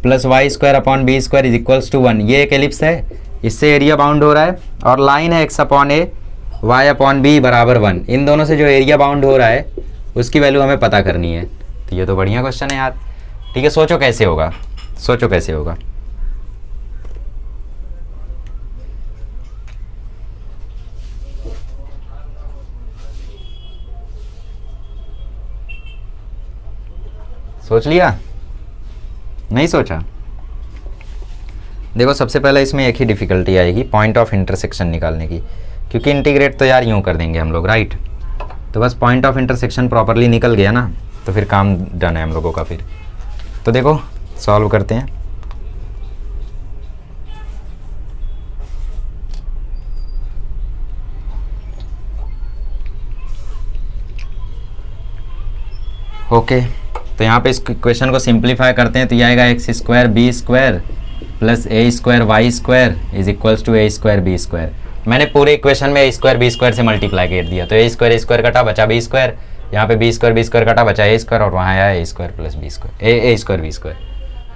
plus y² upon b² is equals to 1। ये एक एलिप्स है, इससे एरिया बाउंड हो रहा है, और लाइन है x upon a y upon b बराबर 1। इन दोनों से जो एरिया बाउंड हो रहा है उसकी वैल्यू हमें पता करनी है। तो ये तो बढ़िया क्वेश्चन है यार, ठीक है। सोचो कैसे होगा, सोचो कैसे होगा। सोच लिया, नहीं सोचा? देखो सबसे पहले इसमें एक ही डिफ़िकल्टी आएगी, पॉइंट ऑफ इंटरसेक्शन निकालने की, क्योंकि इंटीग्रेट तो यार यूँ कर देंगे हम लोग, राइट। तो बस पॉइंट ऑफ इंटरसेक्शन प्रॉपरली निकल गया ना, तो फिर काम डन है हम लोगों का फिर। तो देखो सॉल्व करते हैं। ओके, तो यहाँ पे इस क्वेश्चन को सिंप्लीफाई करते हैं, तो ये आएगा x² b² plus a² y² is equals to a² b²। मैंने पूरे इक्वेशन में a² b² से मल्टीप्लाई कर दिया, तो a² कटा बचा b², यहाँ पे b² कटा बचा a², और वहाँ आया a² प्लस a² b²।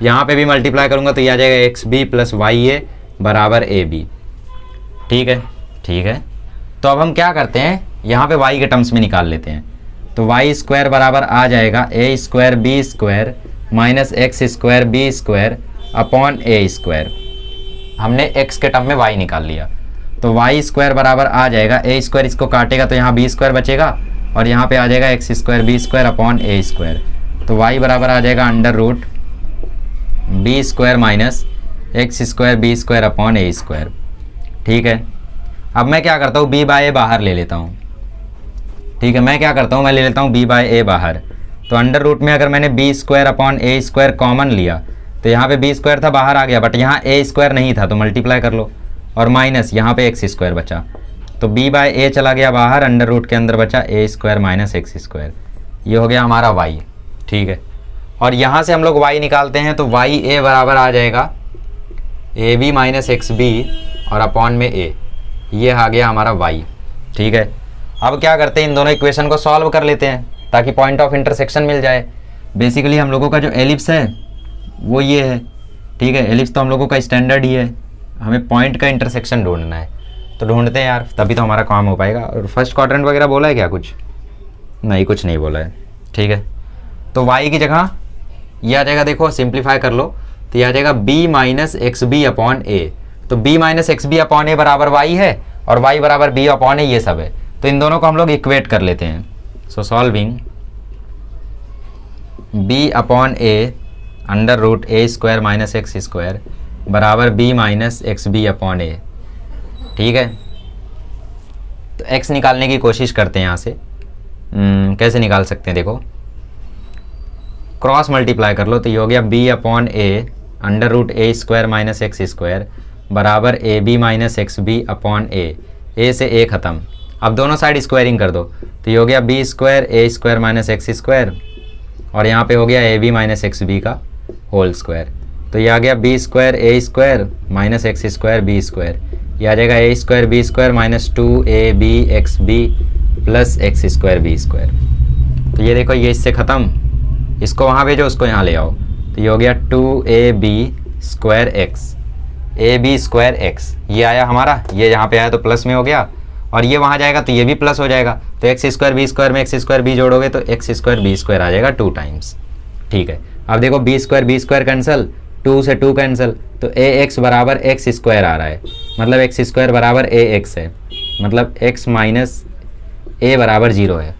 यहाँ पे भी मल्टीप्लाई करूँगा तो ये आ जाएगा xb प्लस ya बराबर ab, ठीक है, ठीक है। तो अब हम क्या करते हैं, यहाँ पे y के टर्म्स में निकाल लेते हैं, तो y² बराबर आ जाएगा a² b² minus x² b² upon a²। हमने x के टर्म में y निकाल लिया, तो y² बराबर आ जाएगा a², इसको काटेगा तो यहाँ b² बचेगा, और यहाँ पे आ जाएगा x² b² अपॉन a²। तो y बराबर आ जाएगा under root b² minus x² b² upon a², ठीक है। अब मैं क्या करता हूँ, b बाय a बाहर ले लेता हूँ, ठीक है। मैं क्या करता हूँ, मैं ले लेता हूँ b बाय a बाहर, तो अंडर रूट में अगर मैंने b² अपॉन a² कॉमन लिया तो यहाँ पे b² था बाहर आ गया, बट यहाँ a² नहीं था, तो मल्टीप्लाई कर लो, और माइनस यहाँ पे x² बचा, तो b बाय a चला गया बाहर, अंडर रूट के अंदर बचा a² माइनस x²। ये हो गया हमारा y, ठीक है। और यहाँ से हम लोग y निकालते हैं, तो ya बराबर आ जाएगा ab माइनस xb और अपॉन में a, ये आ गया हमारा y, ठीक है। अब क्या करते हैं, इन दोनों इक्वेशन को सॉल्व कर लेते हैं ताकि पॉइंट ऑफ इंटरसेक्शन मिल जाए। बेसिकली हम लोगों का जो एलिप्स है वो ये है, ठीक है। एलिप्स तो हम लोगों का स्टैंडर्ड ही है, हमें पॉइंट का इंटरसेक्शन ढूंढना है। तो ढूंढते हैं यार, तभी तो हमारा काम हो पाएगा। और फर्स्ट क्वाड्रेंट वगैरह बोला है क्या कुछ? नहीं, कुछ नहीं बोला है। ठीक है, तो y की जगह ये आ जाएगा, देखो सिंप्लीफाई कर लो तो ये आ जाएगा b minus x b upon a. तो b minus x b upon a बराबर y है और y बराबर b अपॉन ए ये सब है, तो इन दोनों को हम लोग इक्वेट कर लेते हैं। So solving b upon a under root a square minus x square बराबर b minus x b upon a. ठीक है, तो x निकालने की कोशिश करते हैं यहाँ से। कैसे निकाल सकते हैं, देखो क्रॉस मल्टीप्लाई कर लो तो ये हो गया b upon a under root a square minus x square बराबर a b minus x b upon a से ए ख़त्म। अब दोनों साइड स्क्वायरिंग कर दो तो ये हो गया b square a square minus x square और यहाँ पे हो गया a b minus x b का होल स्क्वायर। तो ये आ गया b square a square minus x square b square, ये आ जाएगा a square b square minus 2ab x b plus x square b square. तो ये देखो ये इससे ख़त्म, इसको वहाँ भेजो उसको यहाँ ले आओ, तो ये हो गया 2ab square x a b square x, ये आया हमारा, ये यहाँ पे आया तो प्लस में हो गया और ये वहाँ जाएगा तो ये भी प्लस हो जाएगा। तो एक्स स्क्वायर बी स्क्वायर में एक्स स्क्वायर बी जोड़ोगे तो एक्स स्क्वायर बी स्क्वायर आ जाएगा 2 टाइम्स। ठीक है, अब देखो बी स्क्वायर कैंसिल, 2 से 2 कैंसिल, तो ए एक्स बराबर एक्स स्क्वायर आ रहा है, मतलब एक्स स्क्वायर बराबर ए एक्स है, मतलब एक्स माइनस ए बराबर 0 है।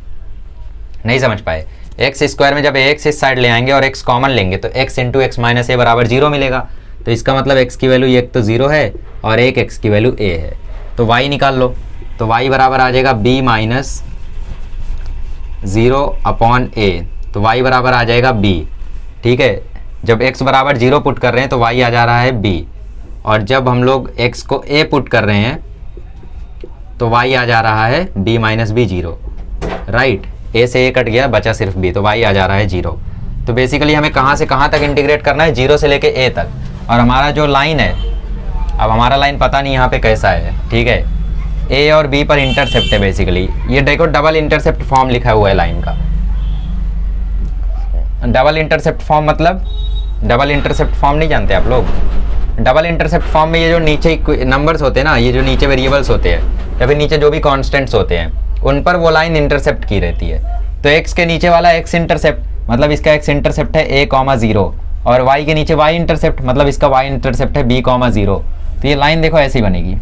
नहीं समझ पाए? एक्स स्क्वायर में जब ए एक्स इस साइड ले आएंगे और एक्स कॉमन लेंगे तो एक्स इंटू एक्स माइनस ए बराबर 0 मिलेगा। तो इसका मतलब एक्स की वैल्यू एक तो 0 है और एक एक्स की वैल्यू ए है। तो y निकाल लो, तो y बराबर आ जाएगा b माइनस 0 अपॉन ए, तो y बराबर आ जाएगा b। ठीक है, जब x बराबर 0 पुट कर रहे हैं तो y आ जा रहा है b, और जब हम लोग x को a पुट कर रहे हैं तो y आ जा रहा है b minus b 0। Right, a से a कट गया, बचा सिर्फ b, तो y आ जा रहा है 0। तो बेसिकली हमें कहाँ से कहाँ तक इंटीग्रेट करना है, 0 से लेके a तक। और हमारा जो लाइन है, अब हमारा लाइन पता नहीं यहाँ पे कैसा है। ठीक है, a और b पर इंटरसेप्ट है बेसिकली, ये देखो डबल इंटरसेप्ट फॉर्म लिखा हुआ है लाइन का। डबल इंटरसेप्ट फॉर्म मतलब, डबल इंटरसेप्ट फॉर्म नहीं जानते आप लोग? डबल इंटरसेप्ट फॉर्म में ये जो नीचे नंबर्स होते हैं ना, ये जो नीचे वेरिएबल्स होते हैं या फिर नीचे जो भी कॉन्स्टेंट्स होते हैं, उन पर वो लाइन इंटरसेप्ट की रहती है। तो x के नीचे वाला x इंटरसेप्ट, मतलब इसका x इंटरसेप्ट है a,0 और y के नीचे y इंटरसेप्ट, मतलब इसका y इंटरसेप्ट है b,0। तो ये लाइन देखो ऐसी बनेगी।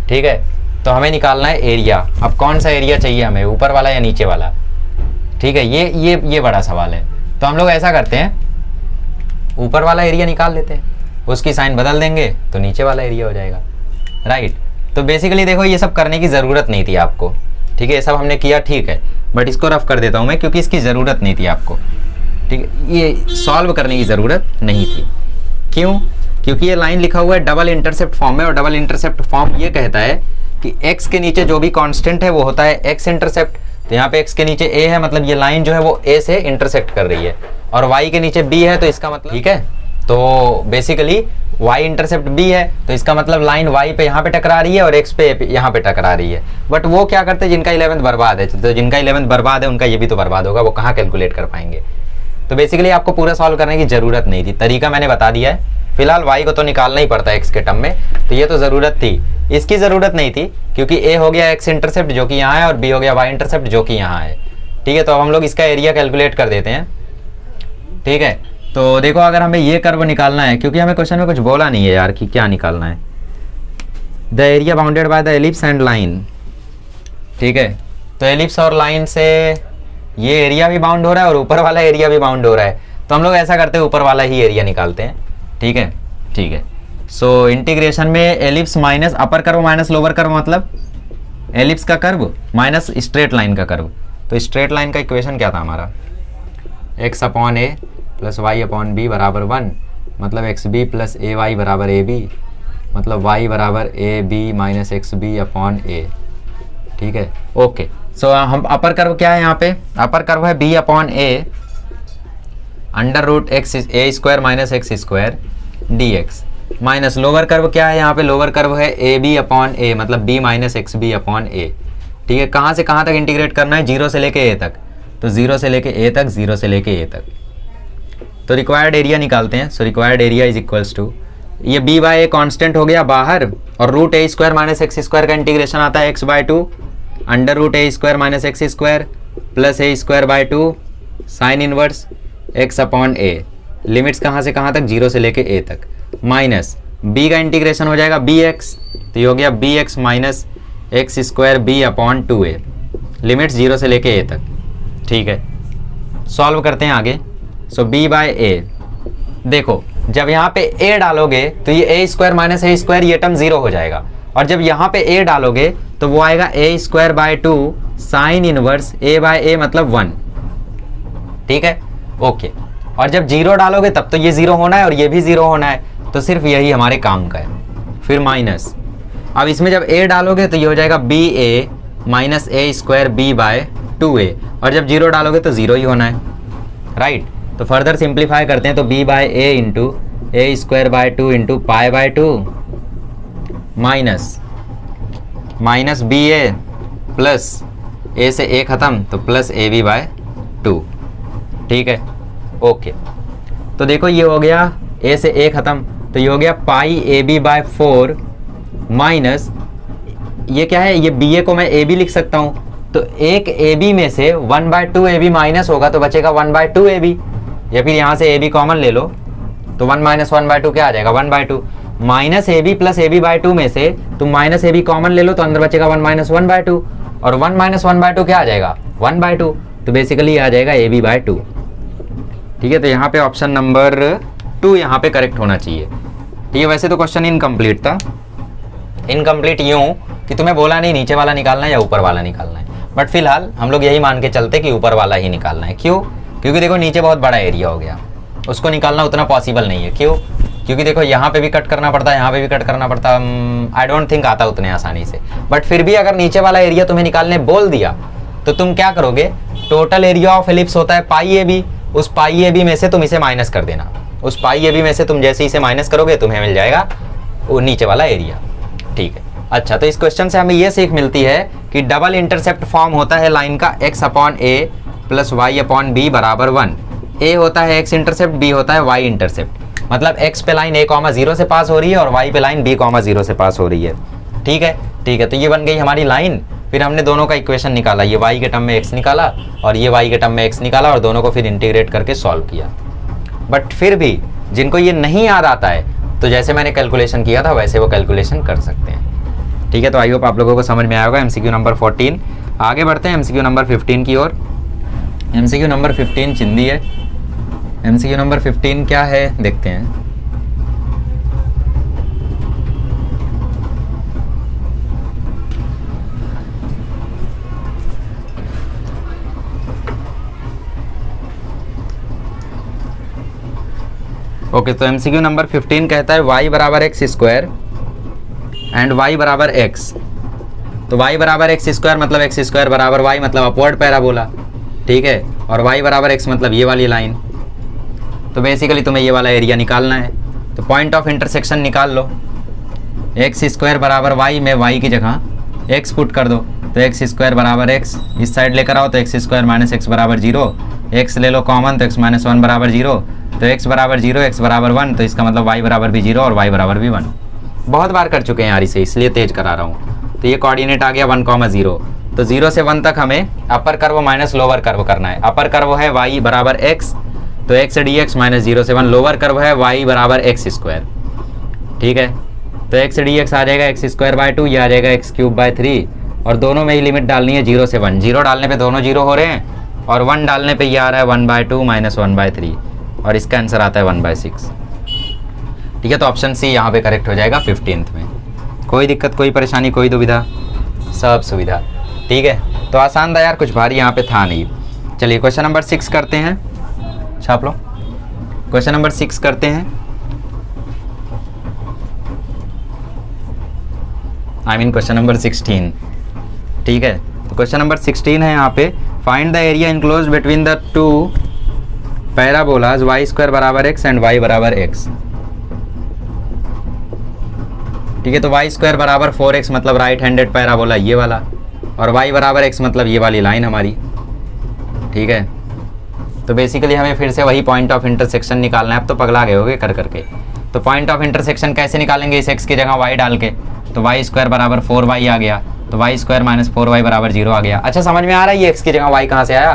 ठीक है, तो हमें निकालना है एरिया। अब कौन सा एरिया चाहिए हमें, ऊपर वाला या नीचे वाला? ठीक है, ये बड़ा सवाल है। तो हम लोग ऐसा करते हैं, ऊपर वाला एरिया निकाल लेते हैं, उसकी साइन बदल देंगे तो नीचे वाला एरिया हो जाएगा। राइट, तो बेसिकली देखो ये सब करने की ज़रूरत नहीं थी आपको। ठीक है, ये सब हमने किया, ठीक है, बट इसको रफ कर देता हूँ मैं क्योंकि इसकी ज़रूरत नहीं थी आपको। ठीक है, ये सॉल्व करने की ज़रूरत नहीं थी। क्यों? क्योंकि ये लाइन लिखा हुआ है डबल इंटरसेप्ट फॉर्म में, और डबल इंटरसेप्ट फॉर्म ये कहता है कि x के नीचे जो भी कांस्टेंट है वो होता है x इंटरसेप्ट। तो यहाँ पे x के नीचे a है, मतलब ये लाइन जो है वो a से इंटरसेक्ट कर रही है, और y के नीचे b है, तो इसका मतलब, ठीक है, तो बेसिकली y इंटरसेप्ट b है, तो इसका मतलब लाइन y पे यहाँ पे टकरा रही है और x पे यहाँ पे टकरा रही है। बट वो क्या करते हैं, जिनका 11th बर्बाद है, तो जिनका 11th बर्बाद है उनका ये भी तो बर्बाद होगा, वो कहाँ कैलकुलेट कर पाएंगे। तो बेसिकली आपको पूरा सॉल्व करने की ज़रूरत नहीं थी, तरीका मैंने बता दिया है। फिलहाल y को तो निकालना ही पड़ता है x के टर्म में, तो ये तो ज़रूरत थी, इसकी ज़रूरत नहीं थी क्योंकि a हो गया x इंटरसेप्ट जो कि यहाँ है और b हो गया y इंटरसेप्ट जो कि यहाँ है। ठीक है, तो अब हम लोग इसका एरिया कैलकुलेट कर देते हैं। ठीक है, तो देखो अगर हमें ये कर्व निकालना है, क्योंकि हमें क्वेश्चन में कुछ बोला नहीं है यार कि क्या निकालना है। The area bounded by the ellipse and line. ठीक है, तो एलिप्स और लाइन से ये एरिया भी बाउंड हो रहा है और ऊपर वाला एरिया भी बाउंड हो रहा है, तो हम लोग ऐसा करते हैं ऊपर वाला ही एरिया निकालते हैं। ठीक है, ठीक है, सो इंटीग्रेशन में ellipse minus upper curve minus lower curve, मतलब एलिप्स का कर्व माइनस स्ट्रेट लाइन का कर्व। तो स्ट्रेट लाइन का इक्वेशन क्या था हमारा, x upon a plus y upon b बराबर 1, मतलब x b plus a y बराबर ए बी, मतलब y बराबर a b minus x b upon a. ठीक है, ओके, सो हम अपर कर्व क्या है यहाँ पे, अपर कर्व है b upon a under root x a square minus x square d x, minus lower curve क्या है यहाँ पे, लोअर कर्व है ए बी अपॉन ए, मतलब b minus x b upon a. ठीक है, कहाँ से कहाँ तक इंटीग्रेट करना है, 0 से लेके a तक, तो 0 से लेके a तक, 0 से लेके a तक। तो रिक्वायर्ड एरिया निकालते हैं। So required area is equals to ये b बाय ए कॉन्स्टेंट हो गया बाहर, और root a square minus x square का इंटीग्रेशन आता है x/2 under root a square minus x square plus a square by 2 sine inverse x upon a. Limits कहाँ से कहाँ तक, 0 से लेके a तक, माइनस b का इंटीग्रेशन हो जाएगा bx, तो ये हो गया bx minus x square b upon 2a, limits 0 से लेके a तक। ठीक है, सॉल्व करते हैं आगे। सो b बाय ए, देखो जब यहाँ पे a डालोगे तो ये a square minus A square ये टर्म 0 हो जाएगा, और जब यहाँ पे a डालोगे तो वो आएगा a square by 2 sine inverse a by a मतलब 1। ठीक है, ओके। और जब 0 डालोगे तब तो ये 0 होना है और ये भी 0 होना है, तो सिर्फ यही हमारे काम का है। फिर माइनस, अब इसमें जब a डालोगे तो ये हो जाएगा बी ए माइनस ए स्क्वायर बी बाय 2a, और जब 0 डालोगे तो 0 ही होना है, राइट। तो फर्दर सिंप्लीफाई करते हैं, तो b by a into a square by 2 into pi by 2 minus b a plus a से ए ख़त्म तो प्लस ए बी बाय 2। ठीक है, ओके। तो देखो ये हो गया a से a ख़त्म, तो ये हो गया पाई ए बी बाय 4 माइनस ये क्या है, ये बी ए को मैं ए बी लिख सकता हूँ, तो एक ए बी में से 1/2 ए बी माइनस होगा तो बचेगा 1/2 ए बी, या फिर यहाँ से ए बी कॉमन ले लो तो 1 माइनस 1/2 क्या आ जाएगा 1/2, minus a b plus a b by 2 में से तुम माइनस ए बी कॉमन ले लो तो अंदर बचेगा 1 माइनस 1/2, और 1 माइनस 1/2 क्या आ जाएगा 1/2, तो बेसिकली आ जाएगा ए बी बाय 2। ठीक है, तो यहाँ पे ऑप्शन नंबर 2 यहाँ पे करेक्ट होना चाहिए। ठीक है, वैसे तो क्वेश्चन इनकम्प्लीट था, इनकम्प्लीट यूँ कि तुम्हें बोला नहीं नीचे वाला निकालना है या ऊपर वाला निकालना है, बट फिलहाल हम लोग यही मान के चलते कि ऊपर वाला ही निकालना है। क्यों? क्योंकि देखो नीचे बहुत बड़ा एरिया हो गया, उसको निकालना उतना पॉसिबल नहीं है। क्यों? क्योंकि देखो यहाँ पे भी कट करना पड़ता है, यहाँ पे भी कट करना पड़ता है, आई डोंट थिंक आता उतने आसानी से। बट फिर भी अगर नीचे वाला एरिया तुम्हें निकालने बोल दिया तो तुम क्या करोगे, टोटल एरिया ऑफ एलिप्स होता है पाई ए बी, उस पाई ए बी में से तुम इसे माइनस कर देना, उस पाई ए बी में से तुम जैसे इसे माइनस करोगे तुम्हें मिल जाएगा वो नीचे वाला एरिया। ठीक है, अच्छा, तो इस क्वेश्चन से हमें ये सीख मिलती है कि डबल इंटरसेप्ट फॉर्म होता है लाइन का x upon a plus y upon b बराबर 1। ए होता है x इंटरसेप्ट, बी होता है y इंटरसेप्ट, मतलब x पे लाइन a, 0 से पास हो रही है और y पे लाइन b, 0 से पास हो रही है। ठीक है, ठीक है, तो ये बन गई हमारी लाइन। फिर हमने दोनों का इक्वेशन निकाला, ये y के टर्म में x निकाला और ये y के टर्म में x निकाला, और दोनों को फिर इंटीग्रेट करके सॉल्व किया। बट फिर भी जिनको ये नहीं याद आता है तो जैसे मैंने कैलकुलेशन किया था वैसे वो कैलकुलेशन कर सकते हैं। ठीक है, तो आई होप आप लोगों को समझ में आया होगा MCQ नंबर 14। आगे बढ़ते हैं MCQ नंबर 15 की ओर। MCQ नंबर 15 चिंदी है। MCQ नंबर 15 क्या है देखते हैं। ओके, तो MCQ नंबर 15 कहता है y बराबर एक्स स्क्वायर एंड y बराबर x। तो y बराबर एक्स स्क्वायर मतलब एक्स स्क्वायर बराबर y मतलब अपवर्ड पैराबोला। ठीक है, और y बराबर x मतलब ये वाली लाइन। तो बेसिकली तुम्हें ये वाला एरिया निकालना है, तो पॉइंट ऑफ इंटरसेक्शन निकाल लो। एक्स स्क्वायर बराबर y में y की जगह x पुट कर दो, तो एक्स स्क्वायर बराबर x, इस साइड लेकर आओ तो एक्स स्क्वायर माइनस एक्स बराबर 0, x ले लो कॉमन तो x माइनस 1 बराबर 0, तो x बराबर 0 x बराबर 1, तो इसका मतलब y बराबर भी 0 और y बराबर भी 1। बहुत बार कर चुके हैं यार इसे, इसलिए तेज करा रहा हूँ। तो ये कोऑर्डिनेट आ गया 1, 0, तो 0 से 1 तक हमें अपर कर्व माइनस लोअर कर्व करना है। अपर कर्व है y बराबर x, तो x dx माइनस 0 से 1। लोअर कर्व है y बराबर एक्स स्क्वायर। ठीक है, तो x dx आ जाएगा एक्स स्क्वायर बाय 2, ये आ जाएगा एक्स क्यूब बाय 3, और दोनों में ही लिमिट डालनी है 0 से 1। 0 डालने पे दोनों 0 हो रहे हैं और 1 डालने पे ये आ रहा है 1/2 माइनस 1/3, और इसका आंसर आता है 1/6। ठीक है, तो ऑप्शन सी यहाँ पे करेक्ट हो जाएगा 15th में। कोई दिक्कत, कोई परेशानी, कोई दुविधा, सब सुविधा। ठीक है, तो आसान था यार, कुछ भारी यहाँ पे था नहीं। चलिए क्वेश्चन नंबर 6 करते हैं, छाप लो। क्वेश्चन नंबर 6 करते हैं, आई मीन क्वेश्चन नंबर 16। ठीक है, तो क्वेश्चन नंबर 16 है यहाँ पे, find the area enclosed between the two parabolas y square बराबर x एंड y बराबर x। ठीक है, तो y स्क्वायर बराबर 4x मतलब राइट हैंडेड पैराबोला ये वाला, और y बराबर x मतलब ये वाली लाइन हमारी। ठीक है, तो बेसिकली हमें फिर से वही पॉइंट ऑफ इंटरसेक्शन निकालना है। अब तो पगला गए होगे कर करके। तो पॉइंट ऑफ इंटरसेक्शन कैसे निकालेंगे इस x की जगह y डाल के, तो वाई स्क्वायर बराबर 4y आ गया, तो वाई स्क्वायर माइनस 4y बराबर 0 आ गया। अच्छा समझ में आ रहा है ये x की जगह y कहाँ से आया?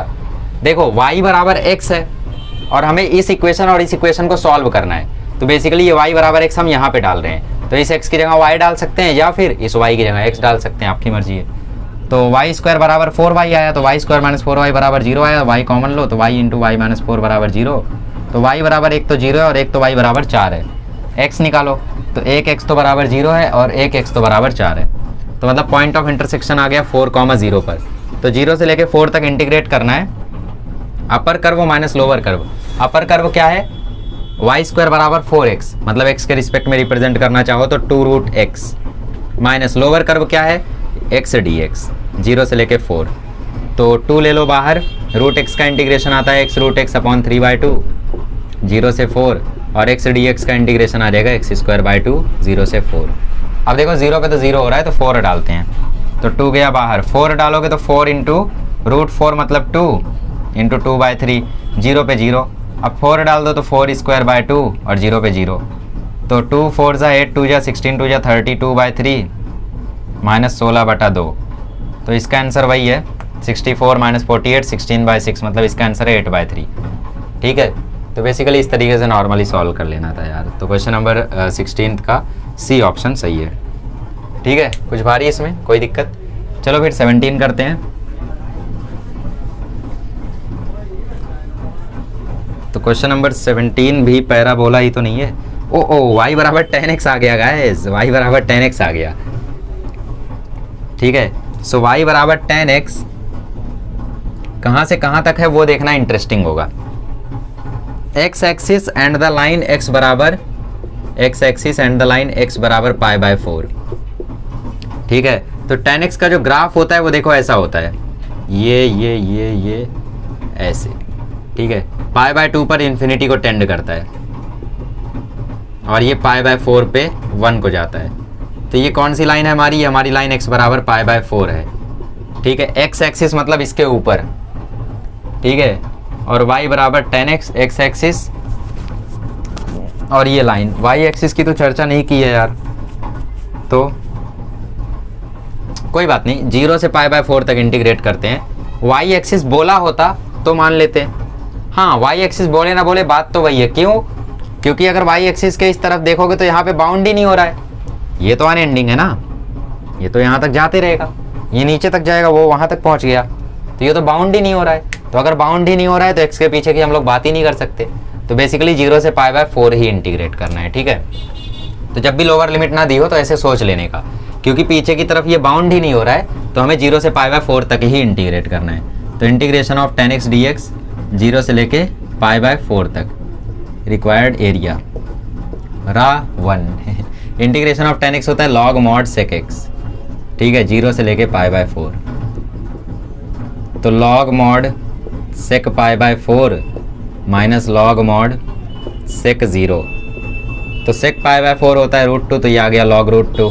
देखो y बराबर x है और हमें इस इक्वेशन और इस इक्वेशन को सॉल्व करना है, तो बेसिकली ये y बराबर x हम यहाँ पे डाल रहे हैं, तो इस x की जगह y डाल सकते हैं या फिर इस y की जगह x डाल सकते हैं, आपकी मर्जी है। तो वाई स्क्वायर बराबर 4y आया, तो वाई स्क्वायर माइनस 4y बराबर 0 आया, y कॉमन लो तो y इंटू वाई माइनस 4 बराबर 0, तो y बराबर एक तो 0 है और एक तो y बराबर 4 है। x निकालो तो एक x तो बराबर 0 है और एक x तो बराबर 4 है, तो मतलब पॉइंट ऑफ इंटरसेक्शन आ गया 4,0 पर। तो 0 से लेके 4 तक इंटीग्रेट करना है, अपर curve minus lower curve. Upper curve क्या है? वाई स्क्वायर बराबर 4x, मतलब x के रिस्पेक्ट में रिप्रेजेंट करना चाहो तो 2√x, माइनस लोअर कर्व क्या है? x dx, 0 से लेके 4, तो 2 ले लो बाहर, √x का इंटीग्रेशन आता है x√x अपॉन 3/2, 0 से 4, और x dx का इंटीग्रेशन आ जाएगा x²/2, 0 से 4। अब देखो 0 पे तो 0 हो रहा है तो 4 डालते हैं, तो 2 गया बाहर, 4 डालोगे तो 4 इंटू √4 मतलब 2 इंटू 2/3, 0 पे 0, अब 4 डाल दो तो 4²/2 और 0 पे 0, तो 2 4 जा 8, 2 जा 16, 2 जा 32/3 माइनस 16/2, तो इसका आंसर वही है 64 माइनस 48, 16/6, मतलब इसका आंसर है 8/3। ठीक है, तो बेसिकली इस तरीके से नॉर्मली सॉल्व कर लेना था यार। तो क्वेश्चन नंबर 16 का सी ऑप्शन सही है। ठीक है, कुछ भारी इसमें कोई दिक्कत? चलो फिर 17 करते हैं। तो क्वेश्चन नंबर 17 भी पैराबोला ही तो नहीं है। ओ y बराबर 10x आ गया गाइस, y बराबर 10x आ गया। ठीक है, सो y बराबर 10x कहाँ से कहाँ तक है वो देखना इंटरेस्टिंग होगा। x axis and the line x बराबर x axis and the line x बराबर π/4। ठीक है, तो 10x का जो ग्राफ होता है वो देखो ऐसा होता है, ये ऐसे। ठीक है, π/2 पर इन्फिनिटी को टेंड करता है और ये π/4 पे 1 को जाता है। तो ये कौन सी लाइन है हमारी? हमारी लाइन x बराबर π/4 है। ठीक है, x एक्सिस मतलब इसके ऊपर, ठीक है, और y बराबर 10x x एक्सिस, और ये लाइन y एक्सिस की तो चर्चा नहीं की है यार, तो कोई बात नहीं, 0 से π/4 तक इंटीग्रेट करते हैं। y एक्सिस बोला होता तो मान लेते, हाँ y एक्सिस बोले ना बोले बात तो वही है। क्यों? क्योंकि अगर y एक्सिस के इस तरफ देखोगे तो यहाँ पे बाउंड ही नहीं हो रहा है, ये तो अनएंडिंग है ना, ये तो यहाँ तक जाते रहेगा, ये नीचे तक जाएगा, वो वहाँ तक पहुँच गया, तो ये तो बाउंड ही नहीं हो रहा है। तो अगर बाउंड ही नहीं हो रहा है तो x के पीछे की हम लोग बात ही नहीं कर सकते, तो बेसिकली 0 से π/4 ही इंटीग्रेट करना है। ठीक है, तो जब भी लोअर लिमिट ना दी हो तो ऐसे सोच लेने का, क्योंकि पीछे की तरफ ये बाउंड ही नहीं हो रहा है तो हमें 0 से π/4 तक ही इंटीग्रेट करना है। तो इंटीग्रेशन ऑफ 10x dx 0 से लेके π/4 तक, रिक्वायर्ड एरिया रा 1 इंटीग्रेशन ऑफ 10x होता है log mod sec x। ठीक है, 0 से लेके π/4, तो log mod sec π/4 minus log mod sec 0, तो sec π/4 होता है √2, तो ये आ गया log √2,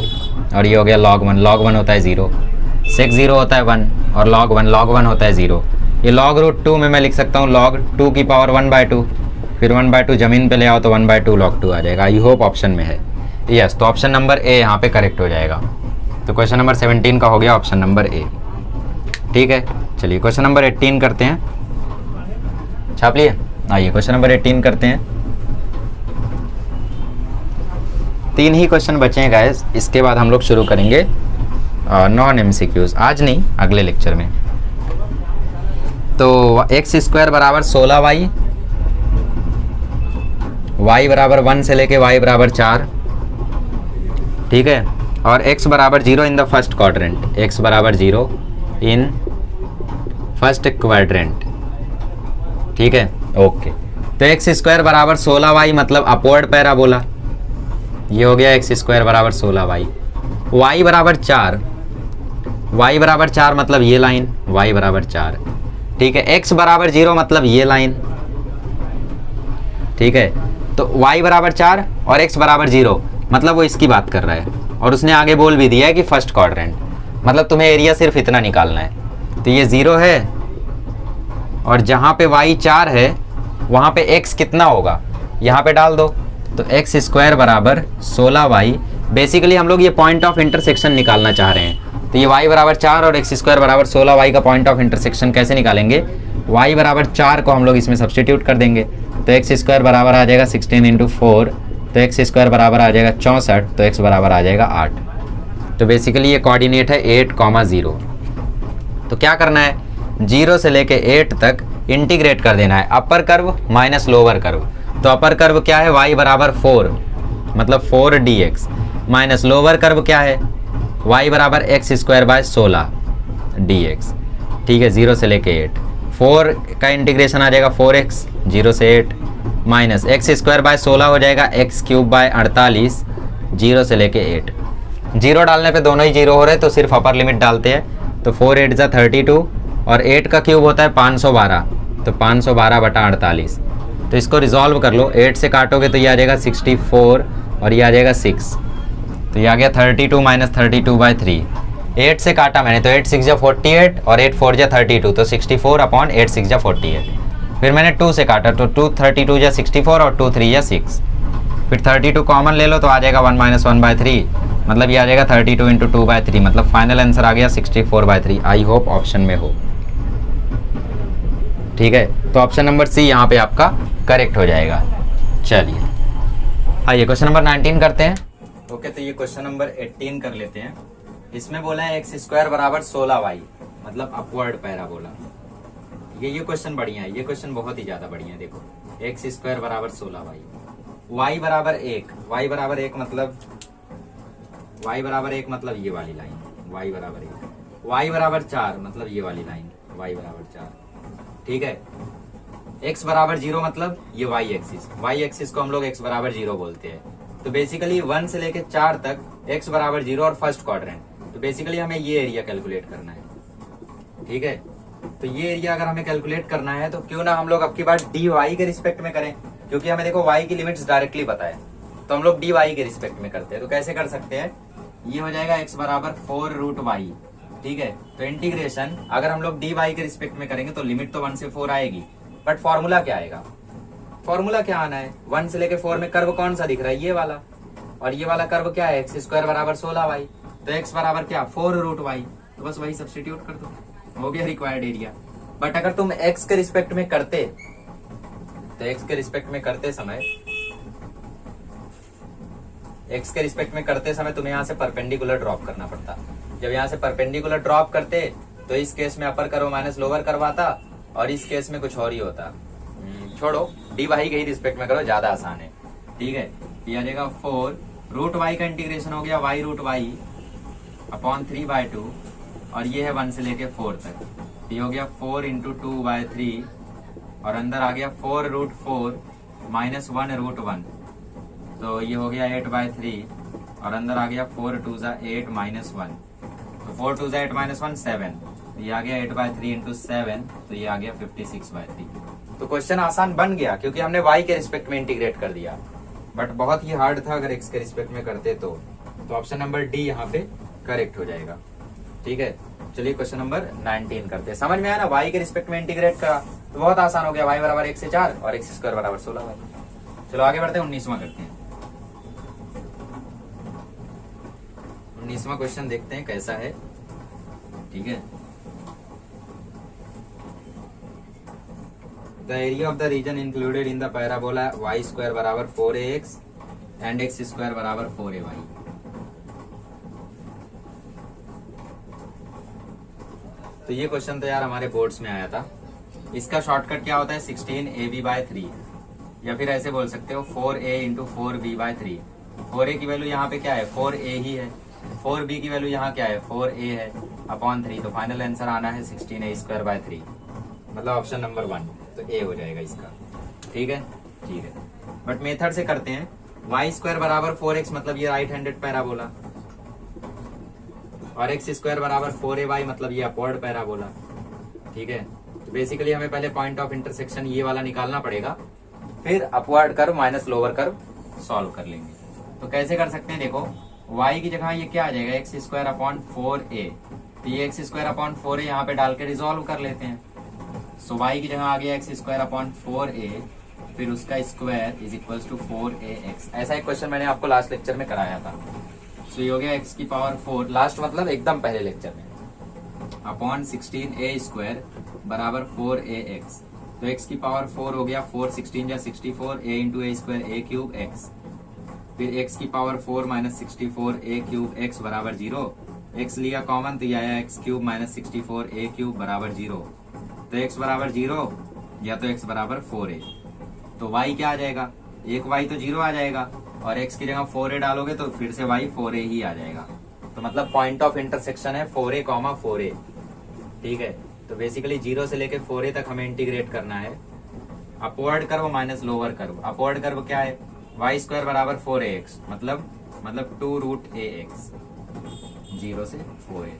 और ये हो गया log 1 होता है 0, sec 0 होता है 1 और log 1 होता है 0। ये log √2 में मैं लिख सकता हूँ log 2 की पावर 1/2, फिर 1/2 जमीन पे ले आओ तो 1/2 log 2 आ जाएगा। आई होप ऑप्शन में है, यस, तो ऑप्शन नंबर ए यहाँ पे करेक्ट हो जाएगा। तो क्वेश्चन नंबर 17 का हो गया ऑप्शन नंबर ए। ठीक है, चलिए क्वेश्चन नंबर 18 करते हैं, छाप लिए, आइए क्वेश्चन नंबर 18 करते हैं। 3 ही क्वेश्चन बचे हैं गाइस, इसके बाद हम लोग शुरू करेंगे नॉन MCQs, आज नहीं अगले लेक्चर में। तो x² बराबर 16y, y बराबर 1 से लेके y बराबर 4, ठीक है, और x बराबर 0 in the first quadrant, x बराबर 0 इन फर्स्ट क्वाड्रेंट। ठीक है, ओके, तो x² बराबर 16y मतलब अपवर्ड पैराबोला, ये हो गया x² बराबर 16y। y बराबर 4, y बराबर 4 मतलब ये लाइन y बराबर 4। ठीक है, x बराबर 0 मतलब ये लाइन। ठीक है, तो y बराबर 4 और x बराबर 0 मतलब वो इसकी बात कर रहा है, और उसने आगे बोल भी दिया है कि फर्स्ट क्वाड्रेंट, मतलब तुम्हें एरिया सिर्फ इतना निकालना है। तो ये 0 है और जहाँ पे y 4 है वहाँ पे x कितना होगा यहाँ पे डाल दो, तो एक्स स्क्वायर बराबर 16y। बेसिकली हम लोग ये पॉइंट ऑफ इंटरसेक्शन निकालना चाह रहे हैं। तो ये y बराबर 4 और एक्स स्क्वायर बराबर 16y का पॉइंट ऑफ इंटरसेक्शन कैसे निकालेंगे? y बराबर 4 को हम लोग इसमें सब्सटीट्यूट कर देंगे, तो एक्स स्क्वायर बराबर आ जाएगा 16 इंटू 4, तो एक्स स्क्वायर बराबर आ जाएगा 64, तो x बराबर आ जाएगा 8। तो बेसिकली ये कोऑर्डिनेट है 8,0। तो क्या करना है, 0 से लेके 8 तक इंटीग्रेट कर देना है, अपर कर्व माइनस लोअर कर्व। तो अपर कर्व क्या है, y बराबर 4 मतलब 4dx, माइनस लोअर कर्व क्या है, y बराबर एक्स स्क्वायर बाय 16dx। ठीक है, 0 से लेके 8, 4 का इंटीग्रेशन आ जाएगा 4x 0 से 8, माइनस एक्स स्क्वायर बाय 16 हो जाएगा एक्स क्यूब बाय 48 0 से लेके 8। 0 डालने पे दोनों ही 0 हो रहे हैं, तो सिर्फ अपर लिमिट डालते हैं। तो 4 8 ज़ा 32 और 8 का क्यूब होता है 512, तो 512 बटा 48। तो इसको रिजॉल्व कर लो, 8 से काटोगे तो ये आ जाएगा 64 और ये आ जाएगा 6, तो ये आ गया 32 माइनस 32 बाई 3। 8 से काटा मैंने, तो 8 6 जा 48 और 8 4 जा 32, तो 64 अपॉन 8 6 जा 48। फिर मैंने 2 से काटा, तो 2 32 जा 64 और 2 3 जा 6। फिर 32 कॉमन ले लो तो आ जाएगा 1 माइनस 1 बाई 3, मतलब ये आ जाएगा 32 इंटू 2 बाई 3, मतलब फाइनल आंसर आ गया 64 बाई 3। आई होप ऑप्शन में हो। ठीक है, तो ऑप्शन नंबर सी यहाँ पे आपका करेक्ट हो जाएगा। चलिए आइए क्वेश्चन नंबर 19 करते हैं। ओके, तो ये क्वेश्चन नंबर 18 कर लेते हैं। इसमें बोला है एक्स स्क्वायर बराबर 16y, मतलब अपवर्ड पैराबोला। ये क्वेश्चन बढ़िया है, ये क्वेश्चन बहुत ही ज्यादा बढ़िया है। देखो, एक्स स्क्वायर बराबर 16y, y बराबर 1, y बराबर 1 मतलब ये वाली लाइन, y बराबर 1, y बराबर 4 मतलब ये वाली लाइन, y बराबर 4। ठीक है, x बराबर 0 मतलब ये y एक्सिस को हम लोग x बराबर 0 बोलते हैं। तो बेसिकली 1 से लेके 4 तक x बराबर 0 और फर्स्ट क्वाड्रेंट। तो बेसिकली हमें ये एरिया कैलकुलेट करना है। ठीक है, तो ये एरिया अगर हमें कैलकुलेट करना है तो क्यों ना हम लोग अब की बार dy के रिस्पेक्ट में करें, क्योंकि हमें देखो y की लिमिट्स डायरेक्टली पता है, तो हम लोग dy के रिस्पेक्ट में करते हैं। तो कैसे कर सकते हैं, ये हो जाएगा x बराबर 4 रूट y। ठीक है, तो इंटीग्रेशन अगर हम लोग dy के रिस्पेक्ट में करेंगे तो लिमिट तो 1 से 4 आएगी, बट फॉर्मूला क्या आएगा, फॉर्मूला क्या आना है, 1 से लेके 4 में कर्व कौन सा दिख रहा है, ये वाला, और ये वाला कर्व क्या है, एक्स स्क्वायर बराबर 16y। तो x बराबर क्या, 4 रूट y, तो बस वही सब्स्टिट्यूट कर दो, हो गया रिक्वायर्ड एरिया। बट अगर तुम x के रिस्पेक्ट में करते, तो x के रिस्पेक्ट में करते समय तुम्हें यहाँ से परपेंडिकुलर ड्रॉप करना पड़ता। जब यहाँ से परपेंडिकुलर ड्रॉप करते तो इस केस में अपर कर्व माइनस लोअर कर्व आता, और इस केस में कुछ और ही होता। छोड़ो, dy के ही रिस्पेक्ट में करो, ज्यादा आसान है। ठीक है, ये आ जाएगा 4 रूट y का इंटीग्रेशन हो गया y रूट y अपॉन 3/2, और ये है 1 से लेके 4 तक, ये हो गया 4 इंटू 2/3, और अंदर आ गया 4 रूट 4 माइनस 1 रूट 1, तो ये हो गया 8/3, और अंदर आ गया 4 2 जा 8 माइनस 1, तो 4 2 जा 8 माइनस 1 7, तो ये आ गया 8/3 इंटू 7, तो ये आ गया 56/3। तो क्वेश्चन आसान बन गया क्योंकि हमने y के रिस्पेक्ट में इंटीग्रेट कर दिया, बट बहुत ही हार्ड था अगर x के रिस्पेक्ट में करते तो ऑप्शन नंबर डी यहाँ पे करेक्ट हो जाएगा। ठीक है, चलिए क्वेश्चन नंबर 19 करते हैं। समझ में आया ना, y के रिस्पेक्ट में इंटीग्रेट करा तो बहुत आसान हो गया, y बराबर 1 से 4 और एक्स स्क्वायर बराबर 16y। चलो आगे बढ़ते हैं, 19वां करते हैं। 19वां क्वेश्चन देखते हैं कैसा है। ठीक है, the area of the region included in the parabola y square बराबर 4ax and x square बराबर 4ay। तो ये क्वेश्चन तो यार हमारे बोर्ड्स में आया था। इसका शॉर्टकट क्या होता है, 16ab/3, या फिर ऐसे बोल सकते हो 4a इंटू 4b/3। 4a की वैल्यू यहाँ पे क्या है, 4a ही है, 4b की वैल्यू यहाँ क्या है, 4a है, अपॉन 3, तो फाइनल आंसर आना है 16a²/3, मतलब ऑप्शन नंबर 1, तो ए हो जाएगा इसका। ठीक है, ठीक है, बट मेथड से करते हैं। वाई स्क्वायर बराबर 4x मतलब ये राइट हैंडेड पैराबोला, और एक्स स्क्वायर बराबर 4ay मतलब ये अपवर्ड पैराबोला। ठीक है, तो बेसिकली हमें पहले पॉइंट ऑफ इंटरसेक्शन ये वाला निकालना पड़ेगा, फिर upward curve minus lower curve solve कर लेंगे। तो कैसे कर सकते हैं, देखो y की जगह ये क्या आ जाएगा, एक्स स्क्वायर अपॉन 4a, तो ये एक्स स्क्वायर अपॉन 4a यहाँ पे डाल के रिजोल्व कर लेते हैं। सो y की जगह आ गया एक्स स्क्वायर अपॉन 4a, फिर उसका square is equals to 4ax। ऐसा एक क्वेश्चन मैंने आपको लास्ट लेक्चर में कराया था। सो ये हो गया x की पावर 4, लास्ट मतलब एकदम पहले लेक्चर में, अपॉन 16a स्क्वायर बराबर 4ax। तो x की पावर 4 हो गया 4 16 या 64, a into a square a cube x। फिर x की power 4 minus 64 a cube x बराबर 0। x लिया कॉमन तो ये आया x cube minus 64 a cube बराबर 0। तो x बराबर 0 या तो x बराबर 4a। तो y क्या आ जाएगा, एक y तो 0 आ जाएगा और x की जगह 4a डालोगे तो फिर से y 4a ही आ जाएगा। तो मतलब पॉइंट ऑफ इंटरसेक्शन है 4a, 4a। ठीक है, तो बेसिकली 0 से लेके 4a तक हमें इंटीग्रेट करना है। Upward curve minus lower curve. Upward curve क्या है, y स्क्वायर बराबर 4ax, मतलब 2 रूट ax, 0 से 4a,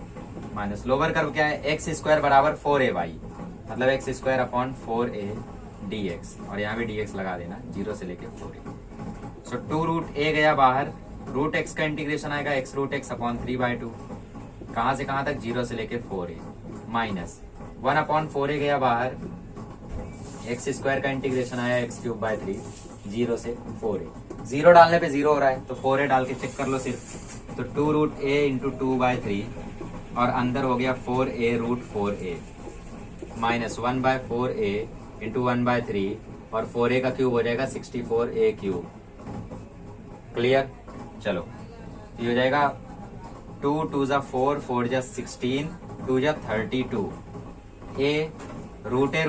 माइनस लोअर कर्व क्या है, x स्क्वायर बराबर 4ay, मतलब x square upon 4a dx, और यहाँ भी dx लगा देना 0 से लेके 4a। सो 2 रूट a गया बाहर, रूट x का इंटीग्रेशन आएगा x रूट x अपॉन 3/2, कहाँ से कहाँ तक, 0 से लेके 4a, माइनस 1 अपॉन 4a गया बाहर, एक्स स्क्वायर का इंटीग्रेशन आया x क्यूब बाय 3, 0 से 4a। 0 डालने पे 0 हो रहा है तो 4a डाल के चेक कर लो सिर्फ। तो 2 रूट a इंटू 2/3 और अंदर हो गया 4a root 4a, minus 1/4a into 1/3 और 4a का क्यूब हो जाएगा 64a क्यूब। क्लियर, चलो ये हो जाएगा 2 2 जा 4, 4 जा 16, 2 जा 32, a रूट ए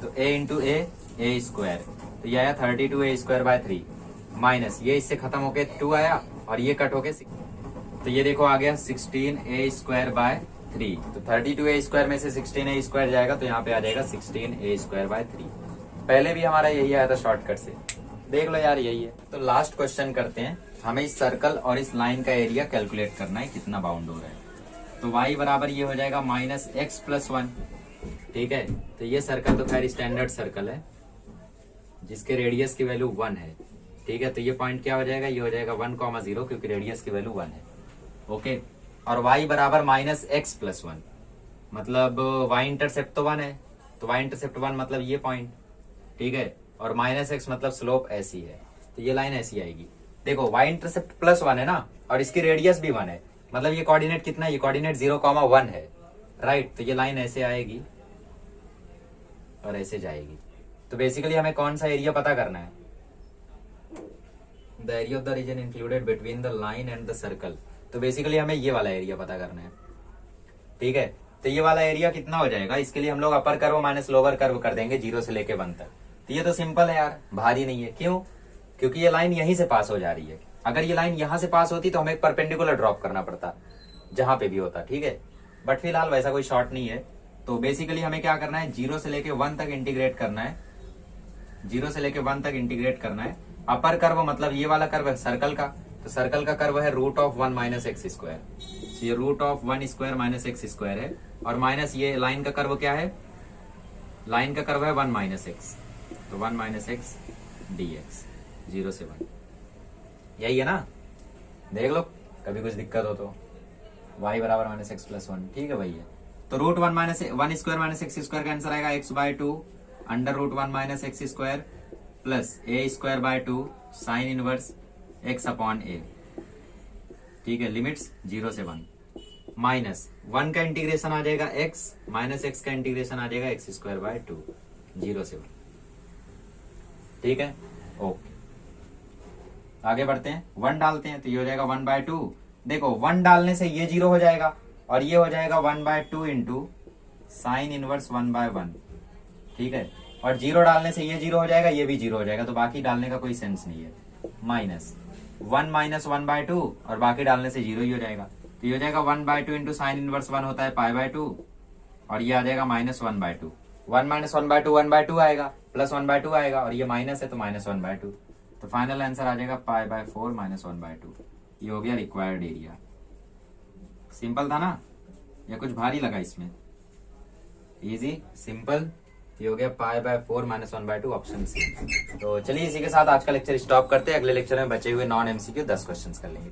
तो a इंटू ए स्क्वायर, तो ये आया 32a स्क्वायर बाय 3, माइनस ये इससे खत्म होके 2 आया और ये कट होके 6, तो ये देखो आ गया 16a स्क्वायर बाय 3। तो 32a स्क्वायर में से 16a स्क्वायर जाएगा तो यहाँ पे आ जाएगा 16a स्क्वायर बाय 3। पहले भी हमारा यही आया था शॉर्टकट से, देख लो यार यही है। तो लास्ट क्वेश्चन करते हैं, हमें इस सर्कल और इस लाइन का एरिया कैलकुलेट करना है कितना बाउंड हो रहा है। तो y बराबर ये हो जाएगा माइनस एक्स प्लस 1। ठीक है, तो ये सर्कल तो खैर स्टैंडर्ड सर्कल है जिसके रेडियस की वैल्यू 1 है। ठीक है, तो ये पॉइंट क्या हो जाएगा, ये हो जाएगा 1,0 क्योंकि रेडियस की वैल्यू 1 है। ओके, और y बराबर माइनस एक्स प्लस 1, मतलब y इंटरसेप्ट तो 1 है, तो y इंटरसेप्ट 1 मतलब ये पॉइंट। ठीक है, और माइनस एक्स मतलब स्लोप ऐसी है, तो ये लाइन ऐसी आएगी। देखो y इंटरसेप्ट प्लस 1 है ना, और इसकी रेडियस भी 1 है, मतलब ये कोऑर्डिनेट कितना है, ये कोऑर्डिनेट 0,1 है, राइट। तो ये लाइन ऐसे आएगी और ऐसे जाएगी। तो बेसिकली हमें कौन सा एरिया पता करना है, the area of the region included between the line and the circle. तो बेसिकली हमें ये वाला एरिया पता करना है। ठीक है, तो ये वाला एरिया कितना हो जाएगा, इसके लिए हम लोग अपर कर्व माइनस लोअर कर्व कर देंगे 0 से लेके 1 तक। तो ये तो सिंपल है यार, भारी नहीं है। क्यों, क्योंकि ये लाइन यहीं से पास हो जा रही है। अगर ये लाइन यहां से पास होती तो हमें एक परपेंडिकुलर ड्रॉप करना पड़ता जहां पे भी होता। ठीक है, बट फिलहाल वैसा कोई शॉर्ट नहीं है। तो बेसिकली हमें क्या करना है, 0 से लेके 1 तक इंटीग्रेट करना है, 0 से लेके 1 तक इंटीग्रेट करना है। अपर कर्व मतलब ये वाला कर्व है सर्कल का, तो सर्कल का कर्व है root of 1 minus x square. ये root of 1 square minus x square है, और माइनस ये लाइन का कर्व क्या है, लाइन का कर्व है 1 माइनस एक्स, तो 1 माइनस एक्स dx, 0 से 1, यही है ना। देख लो कभी कुछ दिक्कत हो तो, y बराबर माइनस एक्स प्लस 1। ठीक है भैया, तो root 1 square minus x square का आंसर आएगा x/2 under root 1 minus x square plus a square by 2 sine inverse x upon a। ठीक है, लिमिट्स 0 से 1, माइनस 1 का इंटीग्रेशन आ जाएगा x, माइनस x का इंटीग्रेशन आ जाएगा x स्क्वायर बाय 2, 0 से 1। ठीक है, ओके, आगे बढ़ते हैं। 1 डालते हैं तो ये हो जाएगा 1/2। देखो 1 डालने से ये 0 हो जाएगा और ये हो जाएगा 1/2 इंटू साइन इनवर्स 1/1। ठीक है, और 0 डालने से ये 0 हो जाएगा, ये भी 0 हो जाएगा, तो बाकी डालने का कोई सेंस नहीं है। माइनस 1 माइनस 1/2 और बाकी डालने से 0 ही हो जाएगा, तो ये हो जाएगा 1/2 इंटू साइन इनवर्स 1 होता है π/2, और ये आ जाएगा माइनस 1/2। 1 माइनस 1/2 1/2 आएगा, प्लस 1/2 आएगा, और ये माइनस है तो माइनस 1/2। तो फाइनल आंसर आ जाएगा π/4 माइनस 1/2। ये हो गया रिक्वायर्ड एरिया। सिंपल था ना, या कुछ भारी लगा इसमें, इजी सिंपल। ये हो गया π/4 माइनस 1/2, ऑप्शन सी। तो चलिए इसी के साथ आज का लेक्चर स्टॉप करते हैं, अगले लेक्चर में बचे हुए नॉन MCQ 10 क्वेश्चंस कर लेंगे।